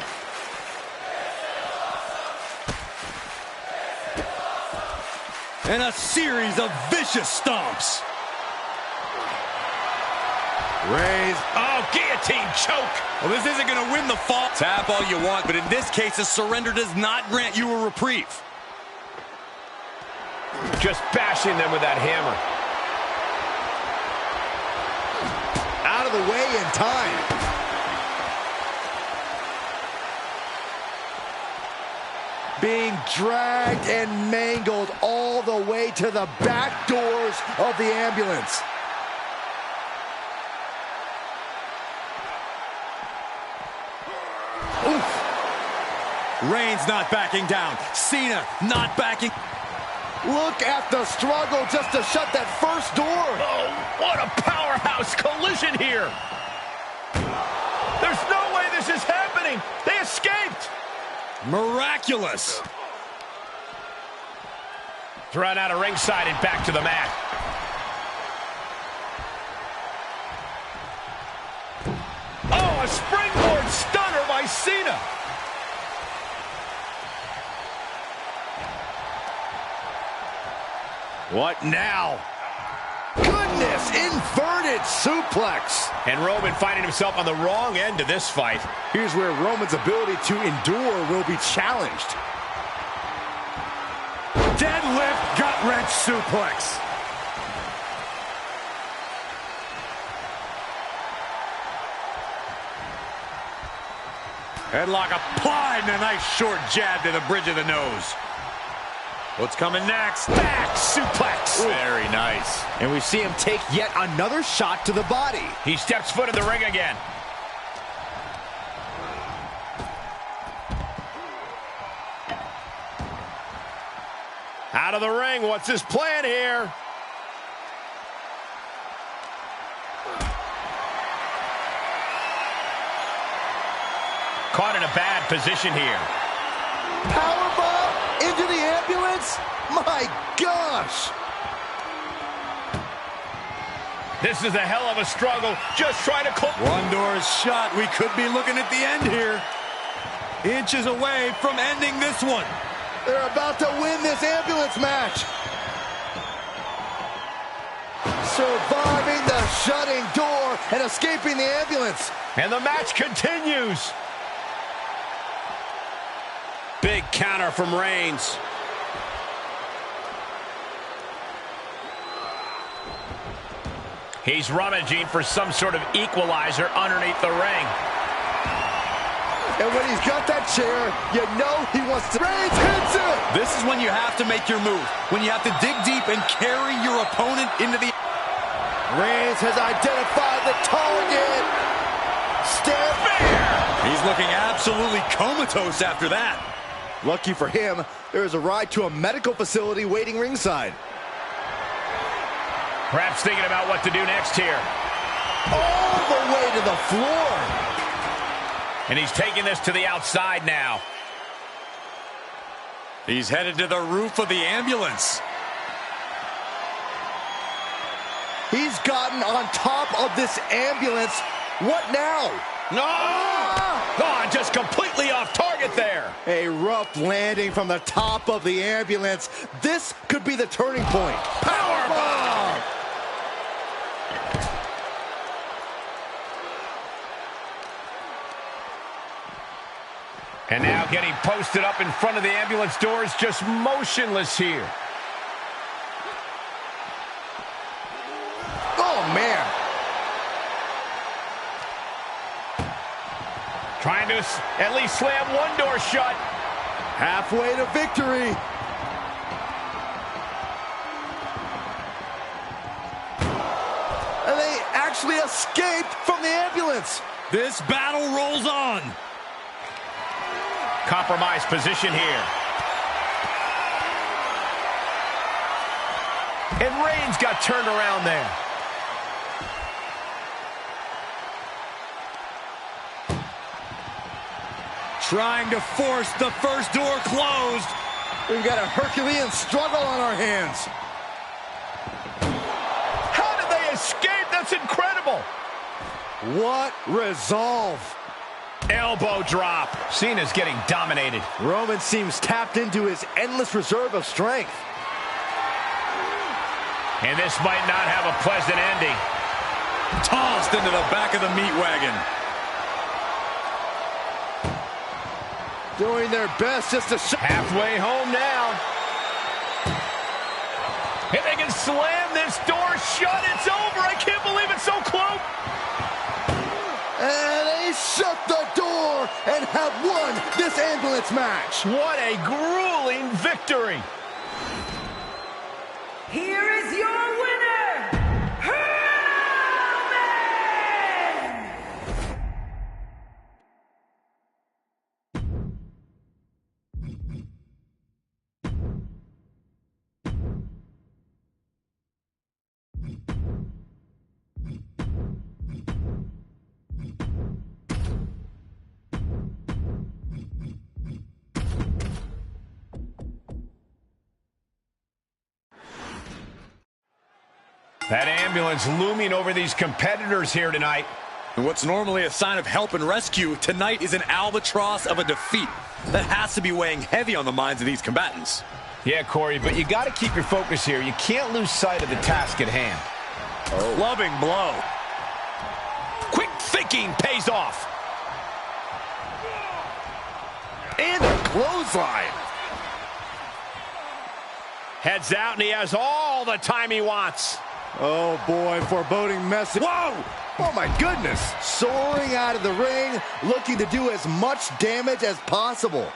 And a series of vicious stomps. Reigns. Oh, guillotine choke. Well, this isn't going to win the fall. Tap all you want, but in this case, a surrender does not grant you a reprieve. Just bashing them with that hammer. Out of the way in time. Being dragged and mangled all the way to the back doors of the ambulance. Oof. Reigns not backing down. Cena not backing. Look at the struggle just to shut that first door. Oh, what a powerhouse collision here. There's no way this is happening. They escaped. Miraculous. Thrown out of ringside and back to the mat. Oh, a springboard stunner by Cena. What now? Goodness, inverted suplex. And Roman finding himself on the wrong end of this fight. Here's where Roman's ability to endure will be challenged. Deadlift gut-wrench suplex. Headlock applied and a nice short jab to the bridge of the nose. What's coming next? Back suplex. Ooh. Very nice. And we see him take yet another shot to the body. He steps foot in the ring again. Out of the ring. What's his plan here? Caught in a bad position here. Powerbomb into the ambulance? My gosh! This is a hell of a struggle. Just trying to close. One door is shut. We could be looking at the end here. Inches away from ending this one. They're about to win this ambulance match. Surviving the shutting door and escaping the ambulance. And the match continues. Big counter from Reigns. He's rummaging for some sort of equalizer underneath the ring. And when he's got that chair, you know he wants to. Reigns hits it! This is when you have to make your move. When you have to dig deep and carry your opponent into the... Reigns has identified the target. Step Bear! He's looking absolutely comatose after that. Lucky for him, there is a ride to a medical facility waiting ringside. Perhaps thinking about what to do next here. All the way to the floor. And he's taking this to the outside now. He's headed to the roof of the ambulance. He's gotten on top of this ambulance. What now? No! Gone, just completely off target there. A rough landing from the top of the ambulance. This could be the turning point. Powerbomb! And now getting posted up in front of the ambulance doors, just motionless here. Oh, man. Trying to at least slam one door shut. Halfway to victory. And they actually escaped from the ambulance. This battle rolls on. Compromised position here. And Reigns got turned around there. Trying to force the first door closed. We've got a Herculean struggle on our hands. How did they escape? That's incredible. What resolve. Elbow drop. Cena's getting dominated. Roman seems tapped into his endless reserve of strength. And this might not have a pleasant ending. Tossed into the back of the meat wagon. Doing their best just to Halfway home now. If they can slam this door shut, it's over. I can't believe it's so close. And they shut the door and have won this ambulance match. What a grueling victory. Here is your winner, Roman! That ambulance looming over these competitors here tonight. And what's normally a sign of help and rescue, tonight is an albatross of a defeat that has to be weighing heavy on the minds of these combatants. Yeah, Corey, but you got to keep your focus here. You can't lose sight of the task at hand. Oh. Loving blow. Quick thinking pays off. And a clothesline. Heads out, and he has all the time he wants. Oh, boy, foreboding message. Whoa! Oh, my goodness. Soaring out of the ring, looking to do as much damage as possible.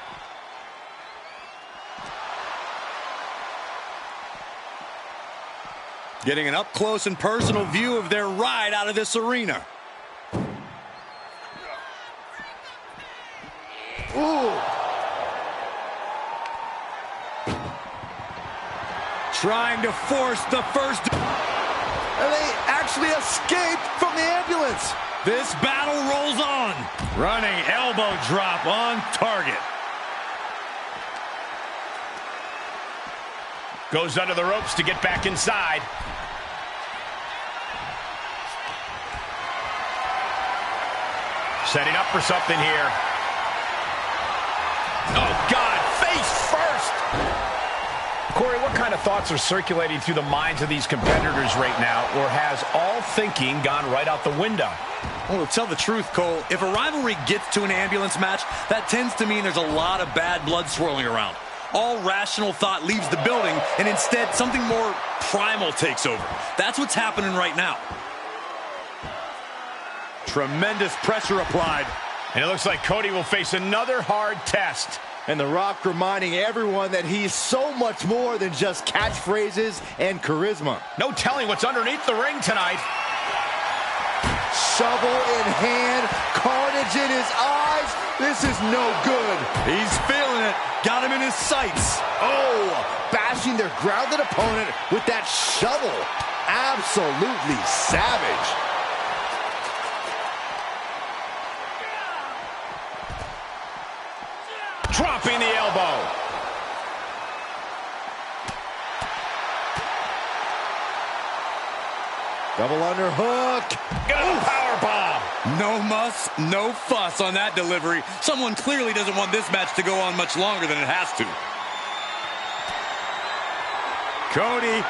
Getting an up-close and personal view of their ride out of this arena. Ooh. Trying to force the first... And they actually escaped from the ambulance. This battle rolls on. Running elbow drop on target. Goes under the ropes to get back inside. Setting up for something here. Oh, God, face first. Corey, what kind of thoughts are circulating through the minds of these competitors right now, or has all thinking gone right out the window? Well, to tell the truth, Cole, if a rivalry gets to an ambulance match, that tends to mean there's a lot of bad blood swirling around. All rational thought leaves the building, and instead something more primal takes over. That's what's happening right now. Tremendous pressure applied. And it looks like Cody will face another hard test. And The Rock reminding everyone that he's so much more than just catchphrases and charisma. No telling what's underneath the ring tonight. Shovel in hand, carnage in his eyes. This is no good. He's feeling it. Got him in his sights. Oh, bashing their grounded opponent with that shovel. Absolutely savage. Dropping the elbow. Double underhook. Got a powerbomb. No muss, no fuss on that delivery. Someone clearly doesn't want this match to go on much longer than it has to. Cody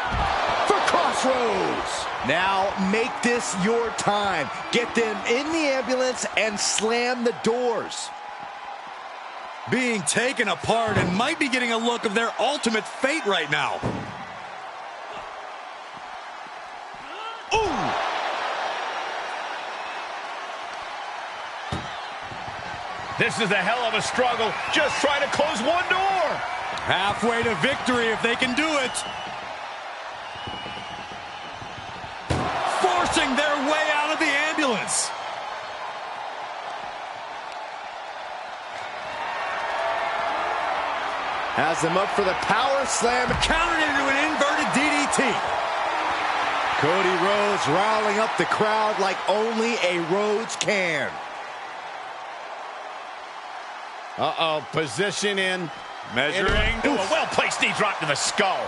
For Crossroads. Now make this your time. Get them in the ambulance and slam the doors. being taken apart and might be getting a look of their ultimate fate right now. Ooh! This is a hell of a struggle, just trying to close one door. Halfway to victory if they can do it. Forcing their way out of the ambulance. Has them up for the power slam. Countered into an inverted DDT. Cody Rhodes riling up the crowd like only a Rhodes can. Uh-oh, position in. Measuring. Ooh, a well-placed knee drop to the skull.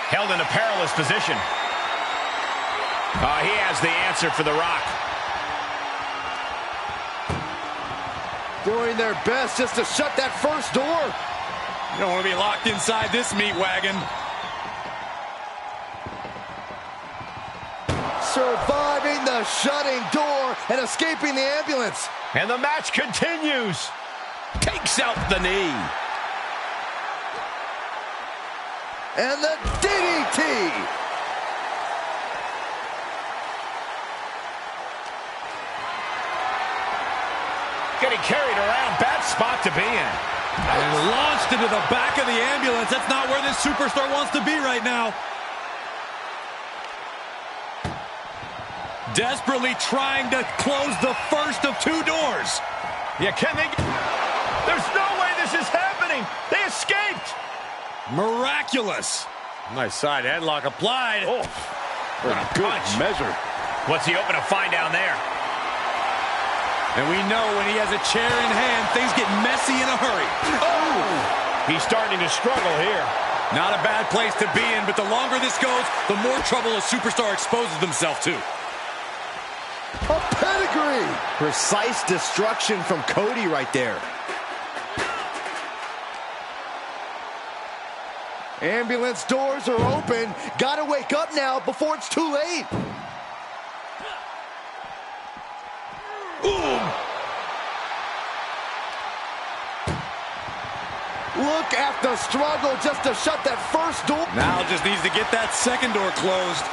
Held in a perilous position. He has the answer for The Rock. Doing their best just to shut that first door. You don't want to be locked inside this meat wagon. Surviving the shutting door and escaping the ambulance. And the match continues. Takes out the knee. And the DDT. Getting carried around. Bad spot to be in. And launched into the back of the ambulance. That's not where this superstar wants to be right now. Desperately trying to close the first of two doors. Yeah, can they? There's no way this is happening. They escaped. Miraculous. Nice side headlock applied. Oh, what a good measure. What's he open to find down there? And we know when he has a chair in hand, things get messy in a hurry. Oh! He's starting to struggle here. Not a bad place to be in, but the longer this goes, the more trouble a superstar exposes themselves to. A pedigree! Precise destruction from Cody right there. Ambulance doors are open. Gotta wake up now before it's too late. Ooh. Look at the struggle just to shut that first door. Now just needs to get that second door closed.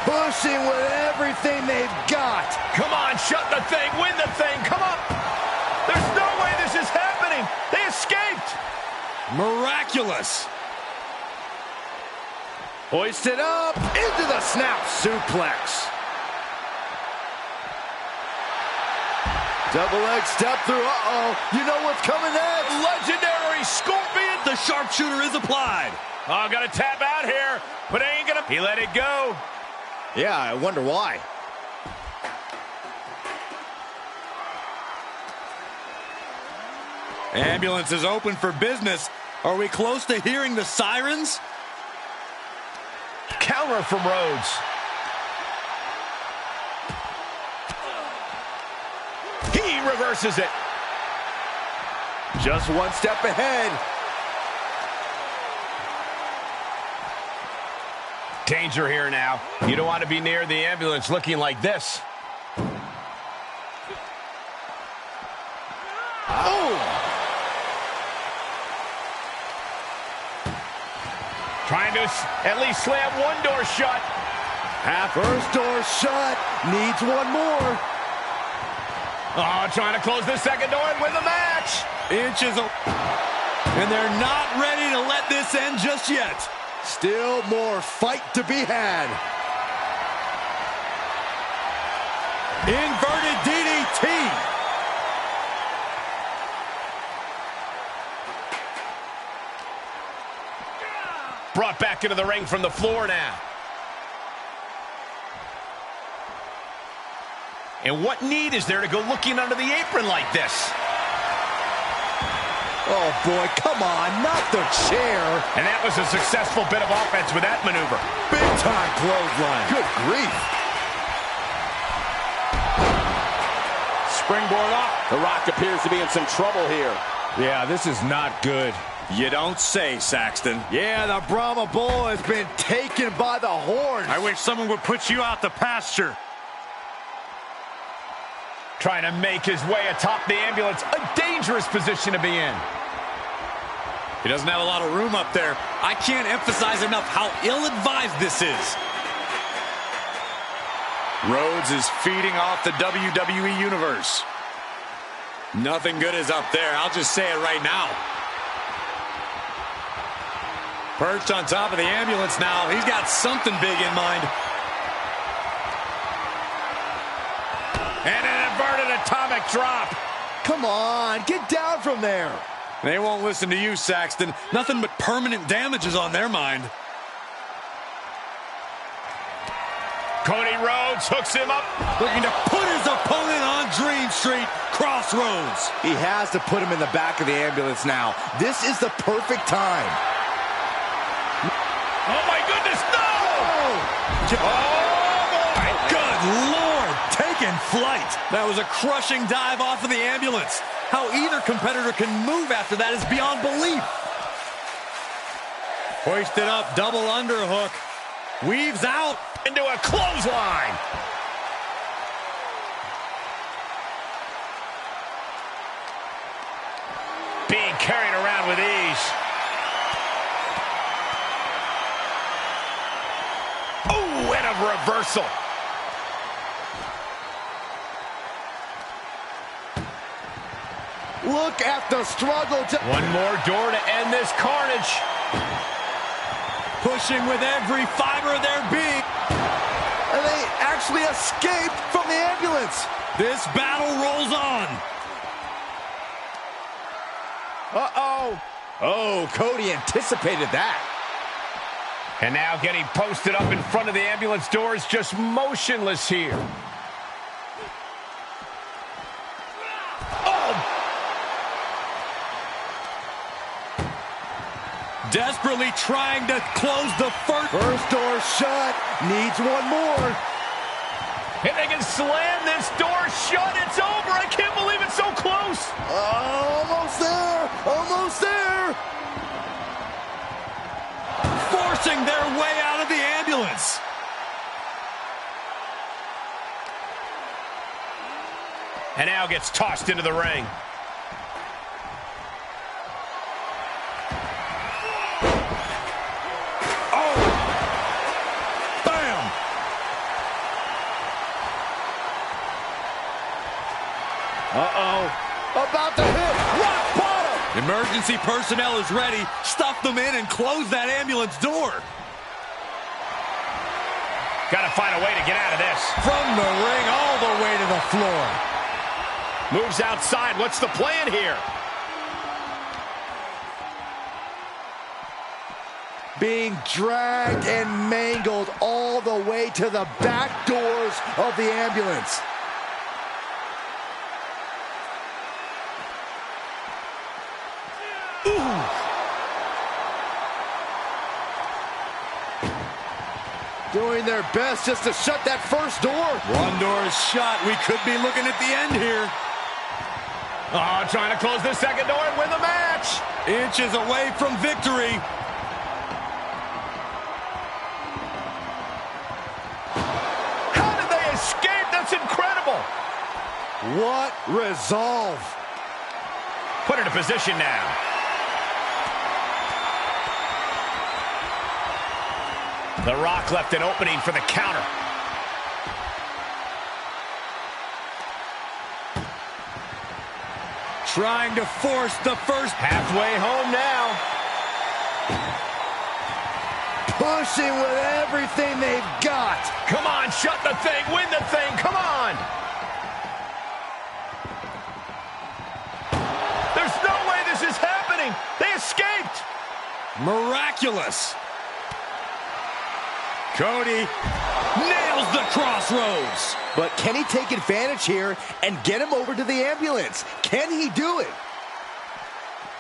Pushing with everything they've got. Come on, shut the thing, win the thing, come on. There's no way this is happening. They escaped. Miraculous. Hoisted up into the snap suplex. Double leg step through. Uh-oh. You know what's coming next. Legendary Scorpion. The sharpshooter is applied. Oh, got to tap out here, but ain't gonna. He let it go. Yeah, I wonder why. Ambulance is open for business. Are we close to hearing the sirens? Counter from Rhodes. He reverses it. Just one step ahead. Danger here now. You don't want to be near the ambulance looking like this. Oh! Trying to at least slam one door shut. First door shut. Needs one more. Oh, trying to close the second door and win the match. Inches and they're not ready to let this end just yet. Still more fight to be had. Inverted DDT. Brought back into the ring from the floor now. And what need is there to go looking under the apron like this? Oh, boy, come on, not the chair. And that was a successful bit of offense with that maneuver. Big-time clothesline. Good grief. Springboard up. The Rock appears to be in some trouble here. Yeah, this is not good. You don't say, Saxton. Yeah, the Brahma Bull has been taken by the horns. I wish someone would put you out to pasture. Trying to make his way atop the ambulance. A dangerous position to be in. He doesn't have a lot of room up there. I can't emphasize enough how ill-advised this is. Rhodes is feeding off the WWE Universe. Nothing good is up there. I'll just say it right now. Perched on top of the ambulance now. He's got something big in mind. And an inverted atomic drop. Come on, get down from there. They won't listen to you, Saxton. Nothing but permanent damage is on their mind. Cody Rhodes hooks him up. Looking to put his opponent on Dream Street Crossroads. He has to put him in the back of the ambulance now. This is the perfect time. Oh, my goodness, no! Oh, boy! Good Lord, taking flight. That was a crushing dive off of the ambulance. How either competitor can move after that is beyond belief. Hoisted up, double underhook. Weaves out. Into a clothesline. Being carried around with ease. Oh, and a reversal. Look at the struggle. One more door to end this carnage. Pushing with every fiber of their being. And they actually escaped from the ambulance. This battle rolls on. Uh-oh. Oh, Cody anticipated that. And now getting posted up in front of the ambulance doors, just motionless here. Desperately trying to close the first. First door shut. Needs one more. If they can slam this door shut, it's over. I can't believe it's so close. Almost there. Almost there. Forcing their way out of the ambulance. And now gets tossed into the ring. About to hit. Rock bottom. Emergency personnel is ready. Stuff them in and close that ambulance door. Got to find a way to get out of this. From the ring all the way to the floor. Moves outside. What's the plan here? Being dragged and mangled all the way to the back doors of the ambulance. Doing their best just to shut that first door. One door is shut. We could be looking at the end here. Oh, trying to close the second door and win the match. Inches away from victory. How did they escape? That's incredible. What resolve. Put it in position now. The Rock left an opening for the counter. Trying to force the first. Halfway home now. Pushing with everything they've got. Come on, shut the thing, win the thing, come on. There's no way this is happening. They escaped. Miraculous. Cody nails the crossroads. But can he take advantage here and get him over to the ambulance? Can he do it?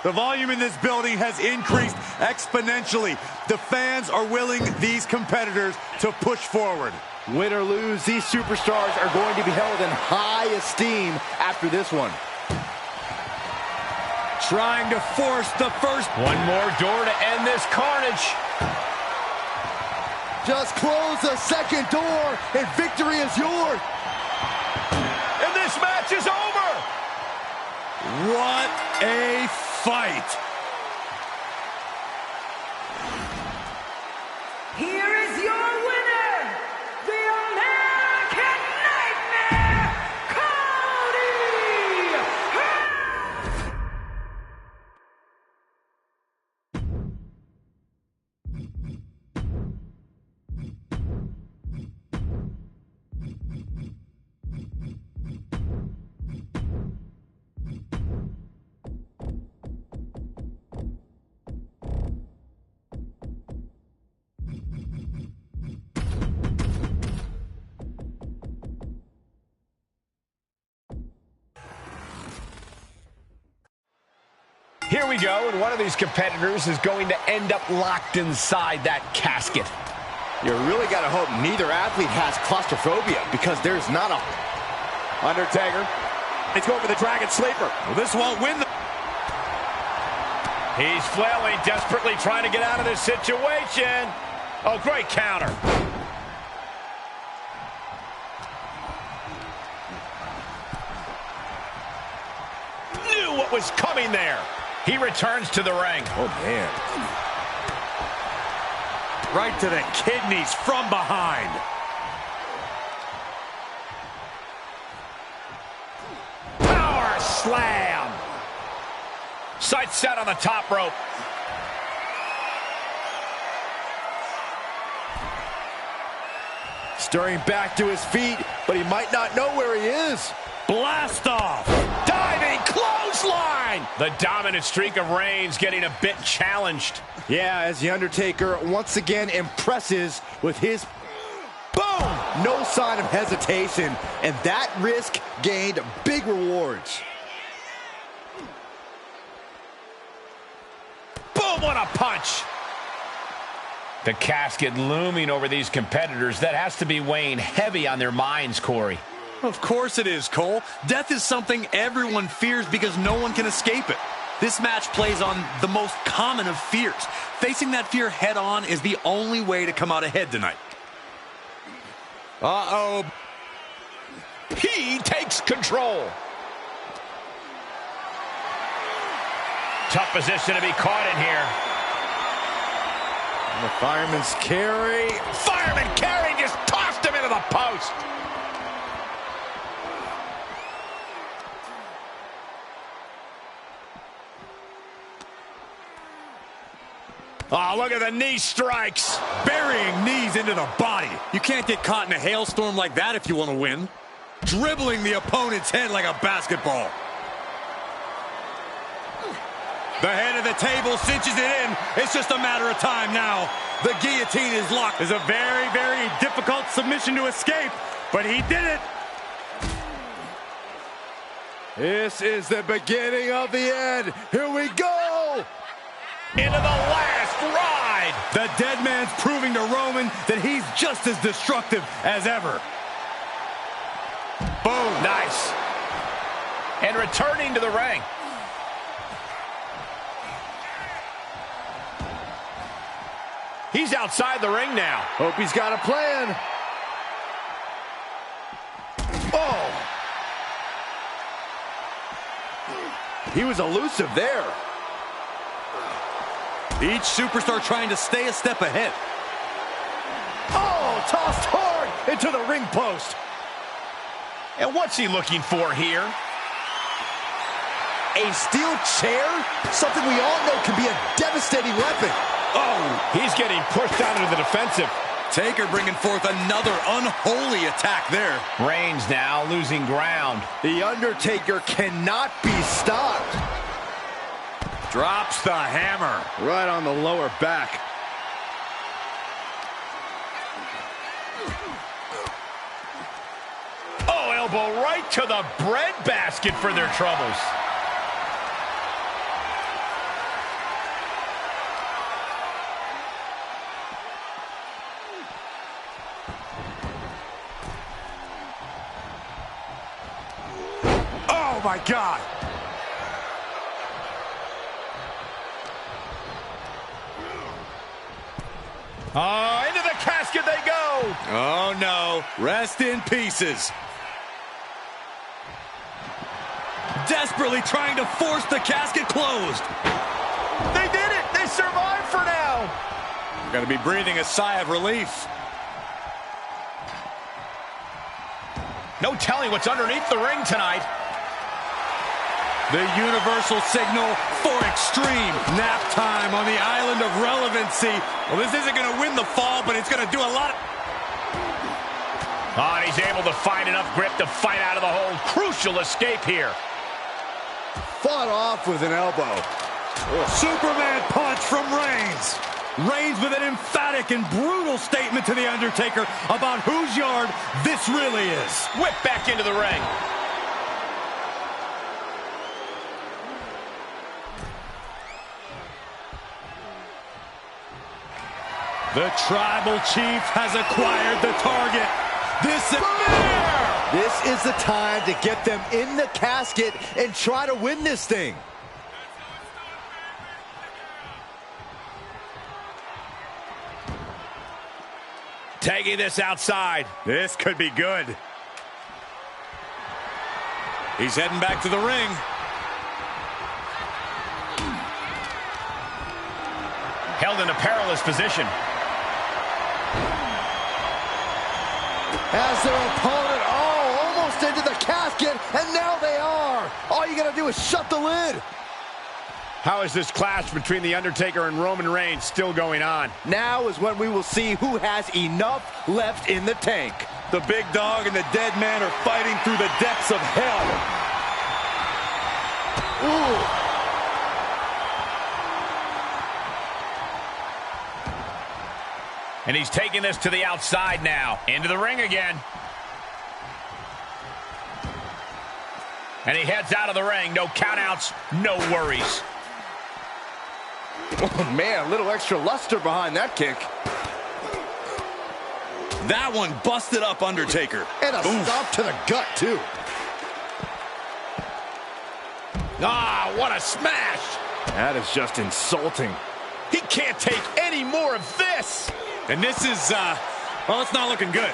The volume in this building has increased exponentially. The fans are willing these competitors to push forward. Win or lose, these superstars are going to be held in high esteem after this one. Trying to force the first. One more door to end this carnage. Just close the second door, and victory is yours. And this match is over. What a fight. Here is your winner, the American Nightmare, Cody! Here we go, and one of these competitors is going to end up locked inside that casket. You really got to hope neither athlete has claustrophobia, because there's not a... Undertaker. He's going for the Dragon Sleeper. Well, this won't win. He's flailing, desperately trying to get out of this situation. Oh, great counter. Knew what was coming there. He returns to the ring. Oh, man. Right to the kidneys from behind. Power slam. Sights set on the top rope. Stirring back to his feet, but he might not know where he is. Blast off. Diving clothesline. The dominant streak of Reigns getting a bit challenged. Yeah, as The Undertaker once again impresses with his boom. No sign of hesitation, and that risk gained big rewards. Boom Oh, what a punch! The casket looming over these competitors. That has to be weighing heavy on their minds, Corey. Of course it is, Cole. Death is something everyone fears because no one can escape it. This match plays on the most common of fears. Facing that fear head-on is the only way to come out ahead tonight. Uh-oh. He takes control. Tough position to be caught in here. And the fireman's carry. Fireman carry just tossed him into the post. Oh, look at the knee strikes. Burying knees into the body. You can't get caught in a hailstorm like that if you want to win. Dribbling the opponent's head like a basketball. The head of the table cinches it in. It's just a matter of time now. The guillotine is locked. It's a very, very difficult submission to escape, but he did it. This is the beginning of the end. Here we go. Into the last ride. The dead man's proving to Roman that he's just as destructive as ever. Boom. Nice. And returning to the ring. He's outside the ring now. Hope he's got a plan. Oh. He was elusive there. Each superstar trying to stay a step ahead. Oh, tossed hard into the ring post. And what's he looking for here? A steel chair? Something we all know can be a devastating weapon. Oh, he's getting pushed out into the defensive. Taker bringing forth another unholy attack there. Reigns now losing ground. The Undertaker cannot be stopped. Drops the hammer. Right on the lower back. Oh, elbow right to the breadbasket for their troubles. Oh, my God. Oh, into the casket they go. Oh, no. Rest in pieces. Desperately trying to force the casket closed. They did it. They survived for now. Got to be breathing a sigh of relief. No telling what's underneath the ring tonight. The universal signal for extreme. Nap time on the island of relevancy. Well, this isn't going to win the fall, but it's going to do a lot. Oh, and he's able to find enough grip to fight out of the hold. Crucial escape here. Fought off with an elbow. Superman punch from Reigns. Reigns with an emphatic and brutal statement to The Undertaker about whose yard this really is. Whip back into the ring. The tribal chief has acquired the target. This is the time to get them in the casket and try to win this thing. Taking this outside. This could be good. He's heading back to the ring. Held in a perilous position. As their opponent, almost into the casket, and now they are. All you gotta do is shut the lid. How is this clash between The Undertaker and Roman Reigns still going on? Now is when we will see who has enough left in the tank. The big dog and the dead man are fighting through the depths of hell. Ooh. And he's taking this to the outside now. Into the ring again. And he heads out of the ring. No countouts, no worries. Oh, man, a little extra luster behind that kick. That one busted up Undertaker. And a stomp to the gut, too. Ah, what a smash! That is just insulting. He can't take any more of this! And this is, well, it's not looking good.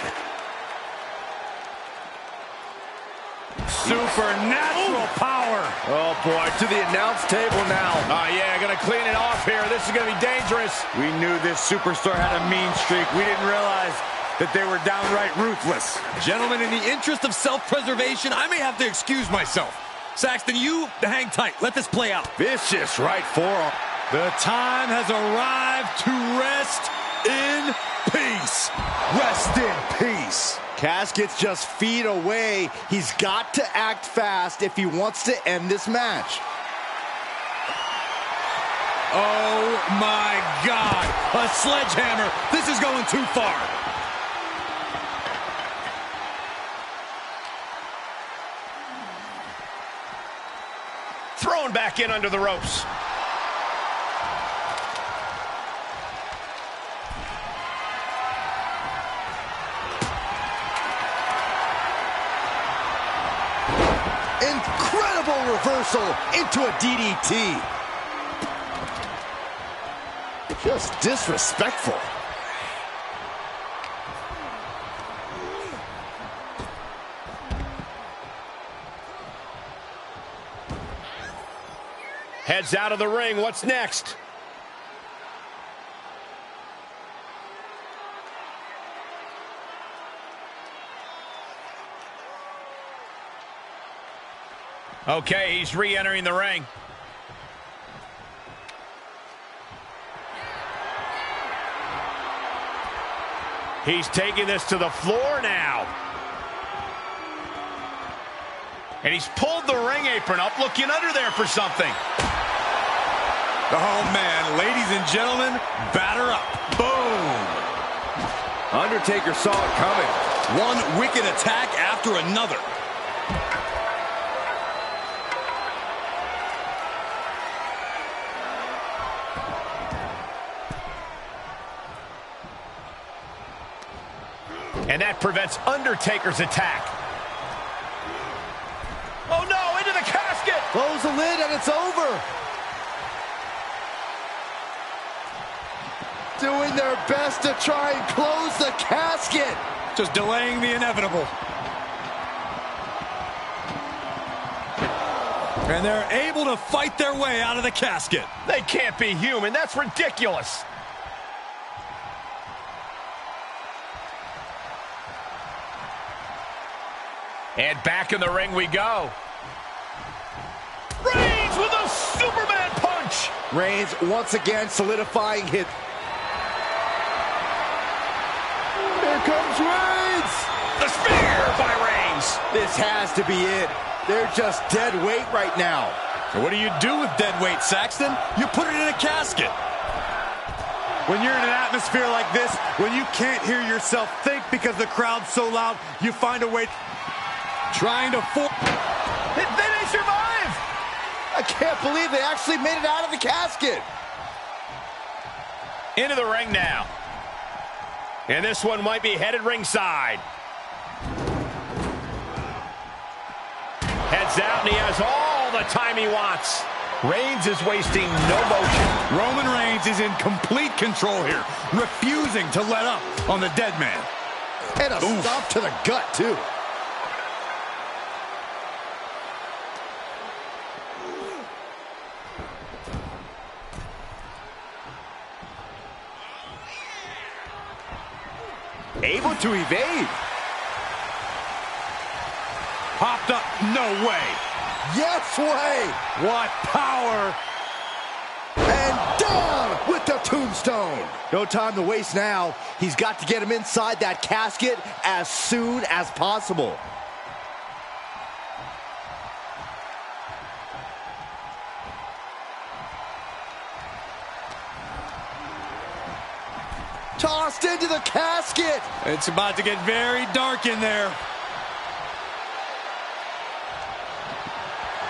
Supernatural power. Oh, boy, to the announce table now. Oh, yeah, gonna clean it off here. This is gonna be dangerous. We knew this superstar had a mean streak. We didn't realize that they were downright ruthless. Gentlemen, in the interest of self-preservation, I may have to excuse myself. Saxton, you hang tight. Let this play out. Vicious right forearm. The time has arrived to rest in peace. Rest in peace. Casket's just feet away. He's got to act fast if he wants to end this match. Oh, my God. A sledgehammer. This is going too far. Thrown back in under the ropes. Incredible reversal into a DDT. Just disrespectful. Heads out of the ring. What's next? Okay, he's re-entering the ring. He's taking this to the floor now. And he's pulled the ring apron up, looking under there for something. Oh, man. Ladies and gentlemen, batter up. Boom. Undertaker saw it coming. One wicked attack after another. And that prevents Undertaker's attack. Oh no, into the casket! Close the lid and it's over. Doing their best to try and close the casket. Just delaying the inevitable. And they're able to fight their way out of the casket. They can't be human. That's ridiculous. And back in the ring we go. Reigns with a Superman punch. Reigns once again solidifying his... Here comes Reigns. The spear by Reigns. This has to be it. They're just dead weight right now. So what do you do with dead weight, Saxton? You put it in a casket. When you're in an atmosphere like this, when you can't hear yourself think because the crowd's so loud, you find a way... Trying to force... They survive. I can't believe they actually made it out of the casket. Into the ring now. And this one might be headed ringside. Heads out, and he has all the time he wants. Reigns is wasting no motion. Roman Reigns is in complete control here, refusing to let up on the dead man. And a stomp to the gut, too. Able to evade. Popped up, no way. Yes way. What power. And down with the tombstone. No time to waste now. He's got to get him inside that casket as soon as possible. Tossed into the casket. It's about to get very dark in there.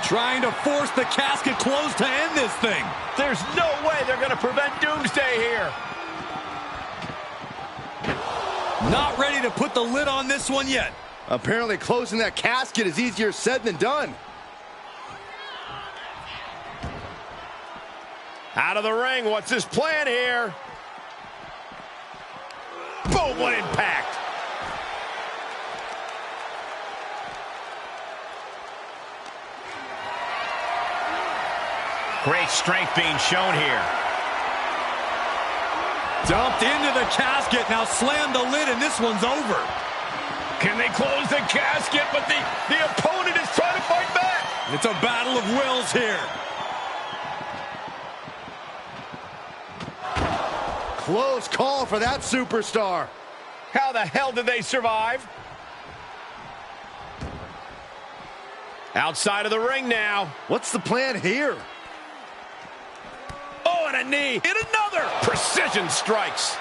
Trying to force the casket closed to end this thing. There's no way they're going to prevent Doomsday here. Not ready to put the lid on this one yet. Apparently closing that casket is easier said than done. Out of the ring, what's his plan here? Boom, what impact. Great strength being shown here. Dumped into the casket, now slam the lid, and this one's over. Can they close the casket? But the opponent is trying to fight back. It's a battle of wills here. Close call for that superstar. How the hell did they survive? Outside of the ring now. What's the plan here? Oh, and a knee. And another. Precision strikes.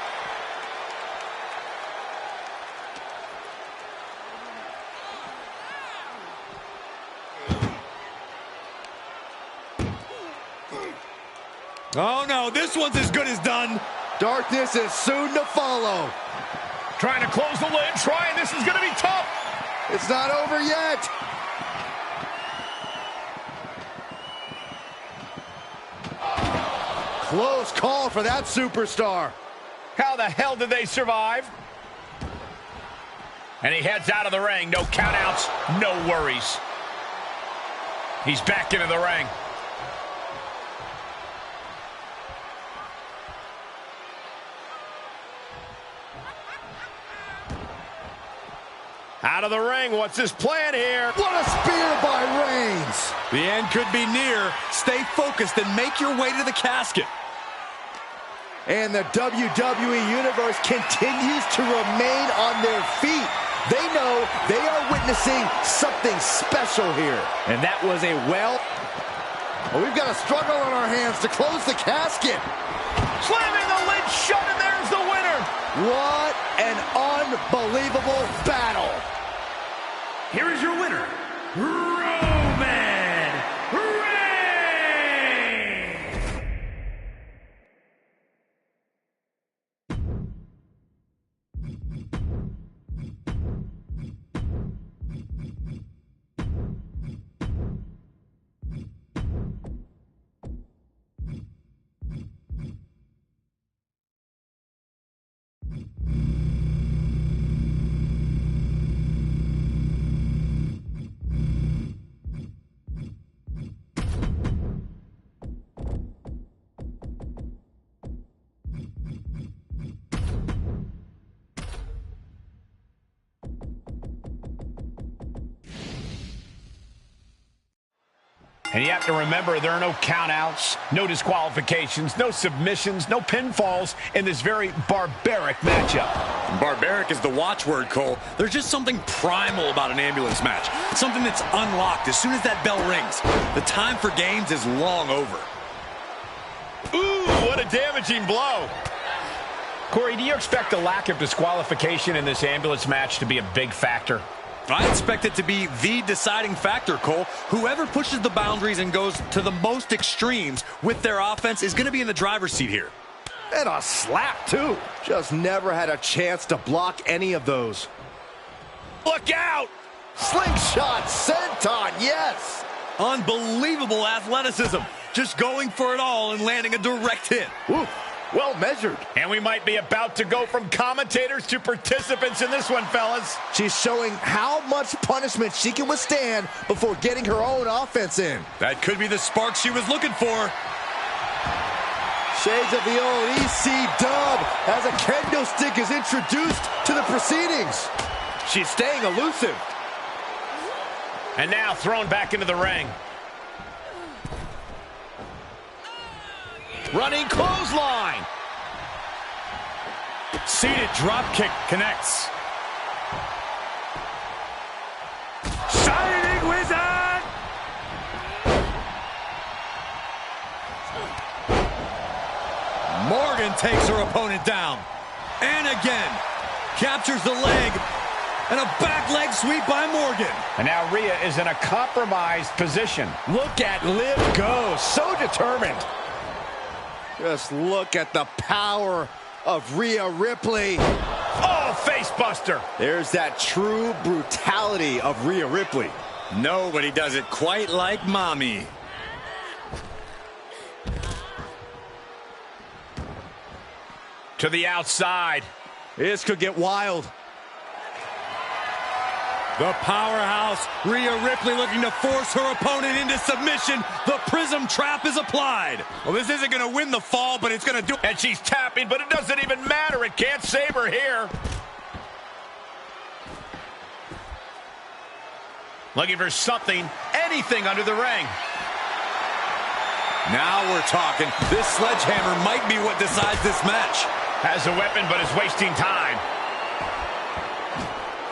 Oh, no, this one's as good as done. Darkness is soon to follow. Trying to close the lid. Trying. This is going to be tough. It's not over yet. Close call for that superstar. How the hell did they survive? And he heads out of the ring. No countouts, no worries. He's back into the ring. Out of the ring, what's his plan here? What a spear by Reigns. The end could be near. Stay focused and make your way to the casket. And the WWE Universe continues to remain on their feet. They know they are witnessing something special here. And that was a we've got a struggle on our hands to close the casket. Slamming the lid shut, and there's the winner. What an unbelievable battle. Here is your winner, Roman Reigns. And you have to remember, there are no countouts, no disqualifications, no submissions, no pinfalls in this very barbaric matchup. Barbaric is the watchword, Cole. There's just something primal about an ambulance match. Something that's unlocked as soon as that bell rings. The time for games is long over. Ooh, what a damaging blow. Corey, do you expect a lack of disqualification in this ambulance match to be a big factor? I expect it to be the deciding factor, Cole. Whoever pushes the boundaries and goes to the most extremes with their offense is going to be in the driver's seat here. And a slap, too. Just never had a chance to block any of those. Look out! Slingshot senton, yes! Unbelievable athleticism. Just going for it all and landing a direct hit. Woo, well measured. And we might be about to go from commentators to participants in this one, fellas. She's showing how much punishment she can withstand before getting her own offense in. That could be the spark she was looking for. Shades of the old EC dub as a kendo stick is introduced to the proceedings. She's staying elusive. And now thrown back into the ring. Running clothesline. Seated drop kick connects. Shining Wizard. Morgan takes her opponent down. And again, captures the leg. And a back leg sweep by Morgan. And now Rhea is in a compromised position. Look at Liv go, so determined. Just look at the power of Rhea Ripley. Oh, face buster. There's that true brutality of Rhea Ripley. Nobody does it quite like Mommy. To the outside. This could get wild. The powerhouse, Rhea Ripley, looking to force her opponent into submission. The Prism Trap is applied. Well, this isn't going to win the fall, but it's going to do. And she's tapping, but it doesn't even matter. It can't save her here. Looking for something, anything under the ring. Now we're talking. This sledgehammer might be what decides this match. Has a weapon, but is wasting time.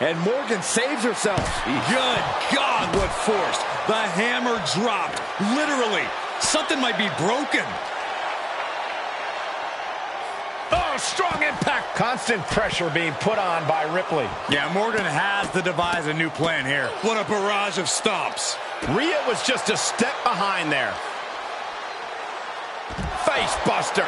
And Morgan saves herself. Good God, what force. The hammer dropped. Literally. Something might be broken. Oh, strong impact. Constant pressure being put on by Ripley. Yeah, Morgan has to devise a new plan here. What a barrage of stomps. Rhea was just a step behind there. Face buster.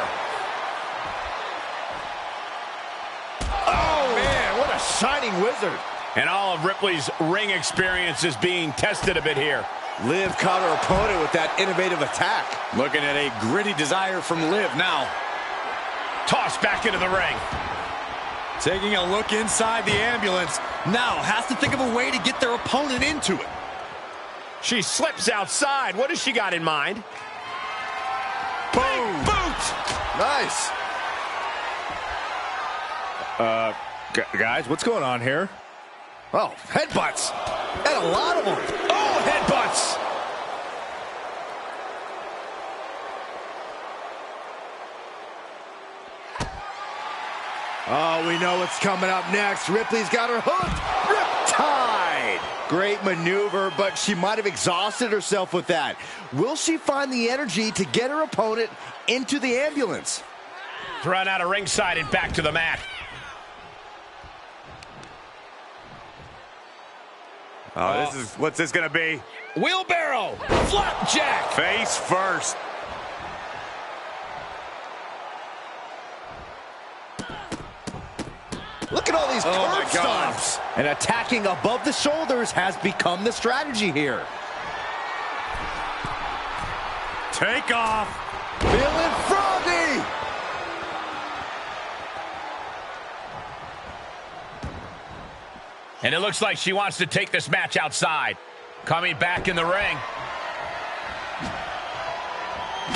Oh, man, what a shining wizard. And all of Ripley's ring experience is being tested a bit here. Liv caught her opponent with that innovative attack. Looking at a gritty desire from Liv now. Tossed back into the ring. Taking a look inside the ambulance. Now has to think of a way to get their opponent into it. She slips outside. What has she got in mind? Boom. Boot. Nice. Guys, what's going on here? Oh, headbutts. And a lot of them. Oh, headbutts. Oh, we know what's coming up next. Ripley's got her hooked. Riptide. Great maneuver, but she might have exhausted herself with that. Will she find the energy to get her opponent into the ambulance? Run out of ringside and back to the mat. Oh, what's this gonna be? Wheelbarrow. Flapjack. Face first. Look at all these curb stomps. And attacking above the shoulders has become the strategy here. Take off. Feeling froggy. And it looks like she wants to take this match outside. Coming back in the ring.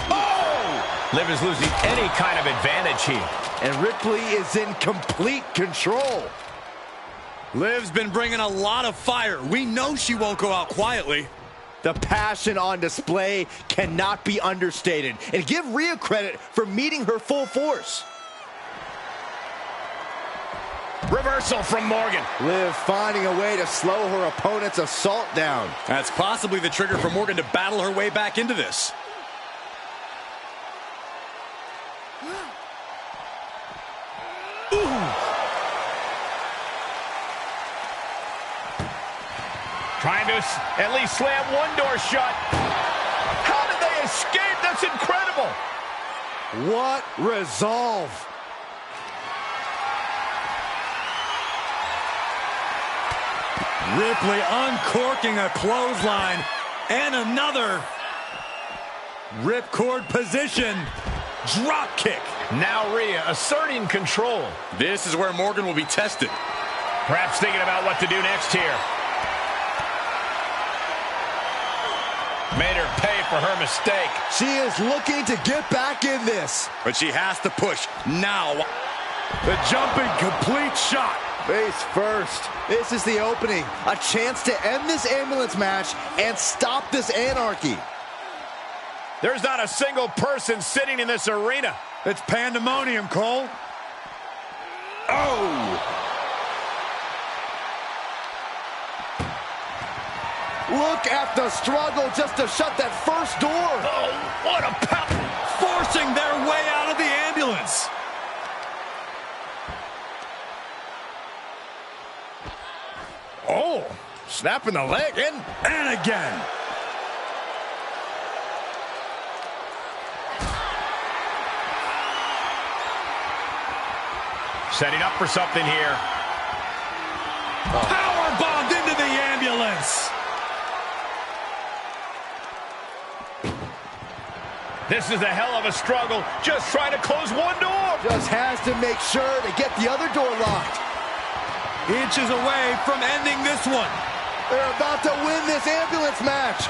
Oh! Liv is losing any kind of advantage here. And Ripley is in complete control. Liv's been bringing a lot of fire. We know she won't go out quietly. The passion on display cannot be understated. And give Rhea credit for meeting her full force. Reversal from Morgan. Liv finding a way to slow her opponent's assault down. That's possibly the trigger for Morgan to battle her way back into this. Trying to at least slam one door shut. How did they escape? That's incredible. What resolve. Ripley uncorking a clothesline. And another. Ripcord position. Drop kick. Now Rhea asserting control. This is where Morgan will be tested. Perhaps thinking about what to do next here. Made her pay for her mistake. She is looking to get back in this. But she has to push now. The jumping complete shot. Face first. This is the opening. A chance to end this ambulance match and stop this anarchy. There's not a single person sitting in this arena. It's pandemonium, Cole. Oh! Look at the struggle just to shut that first door. Oh, what a power. Forcing their way out of the ambulance. Oh, snapping the leg in. And again. Setting up for something here. Power bombed into the ambulance. This is a hell of a struggle. Just trying to close one door. Just has to make sure to get the other door locked. Inches away from ending this one. They're about to win this ambulance match.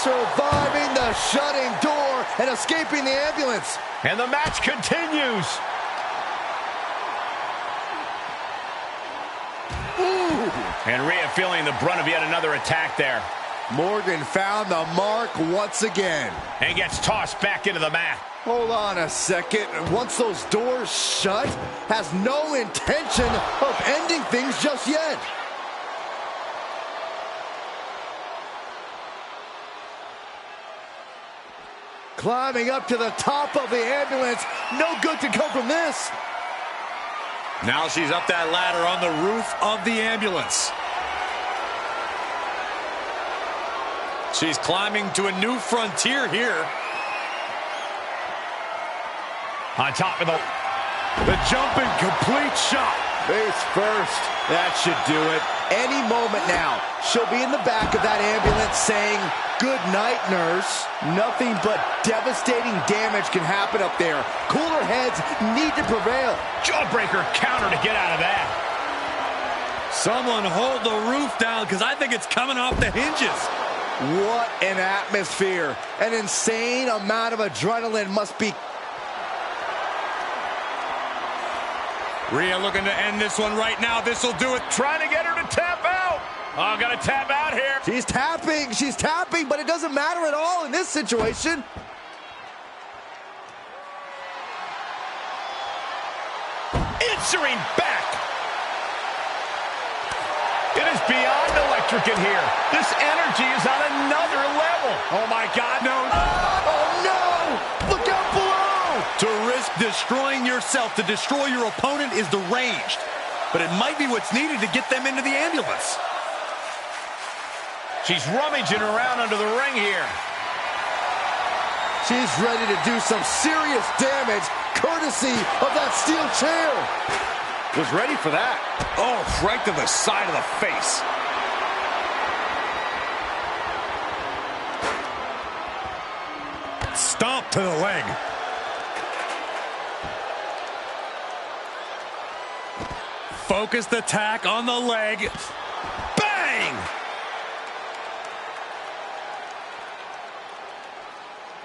Surviving the shutting door and escaping the ambulance. And the match continues. Ooh. And Rhea feeling the brunt of yet another attack there. Morgan found the mark once again. And gets tossed back into the mat. Hold on a second. Once those doors shut, has no intention of ending things just yet. Climbing up to the top of the ambulance. No good can come from this. Now she's up that ladder on the roof of the ambulance. She's climbing to a new frontier here. On top of the jumping complete shot. Face first. That should do it. Any moment now, she'll be in the back of that ambulance saying, "Good night, nurse." Nothing but devastating damage can happen up there. Cooler heads need to prevail. jawbreaker counter to get out of that. Someone hold the roof down, because I think it's coming off the hinges. What an atmosphere. An insane amount of adrenaline must be. Rhea looking to end this one right now. This will do it. Trying to get her to tap out. Oh, got to tap out here. She's tapping, but it doesn't matter at all in this situation. Answering back. It is beyond electric in here. This energy is on another level. Oh, my God, no. Oh, no! Look out below! To risk destroying yourself to destroy your opponent is deranged. But it might be what's needed to get them into the ambulance. She's rummaging around under the ring here. She's ready to do some serious damage, courtesy of that steel chair. Was ready for that. Oh, right to the side of the face. Stomp to the leg. Focused attack on the leg. Bang!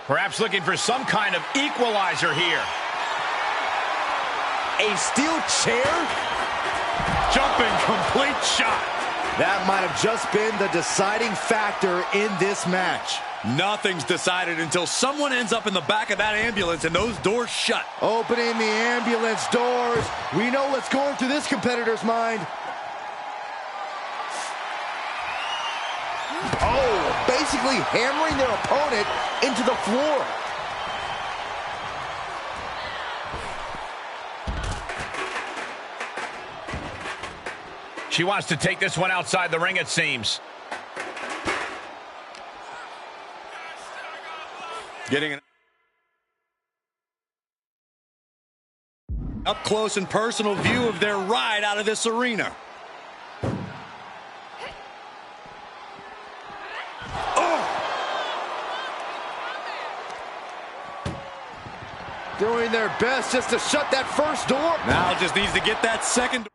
Perhaps looking for some kind of equalizer here. A steel chair? Jumping complete shot. That might have just been the deciding factor in this match. Nothing's decided until someone ends up in the back of that ambulance and those doors shut. Opening the ambulance doors. We know what's going through this competitor's mind. Oh, basically hammering their opponent into the floor. She wants to take this one outside the ring, it seems. Getting an up close and personal view of their ride out of this arena. Doing their best just to shut that first door. Now just needs to get that second.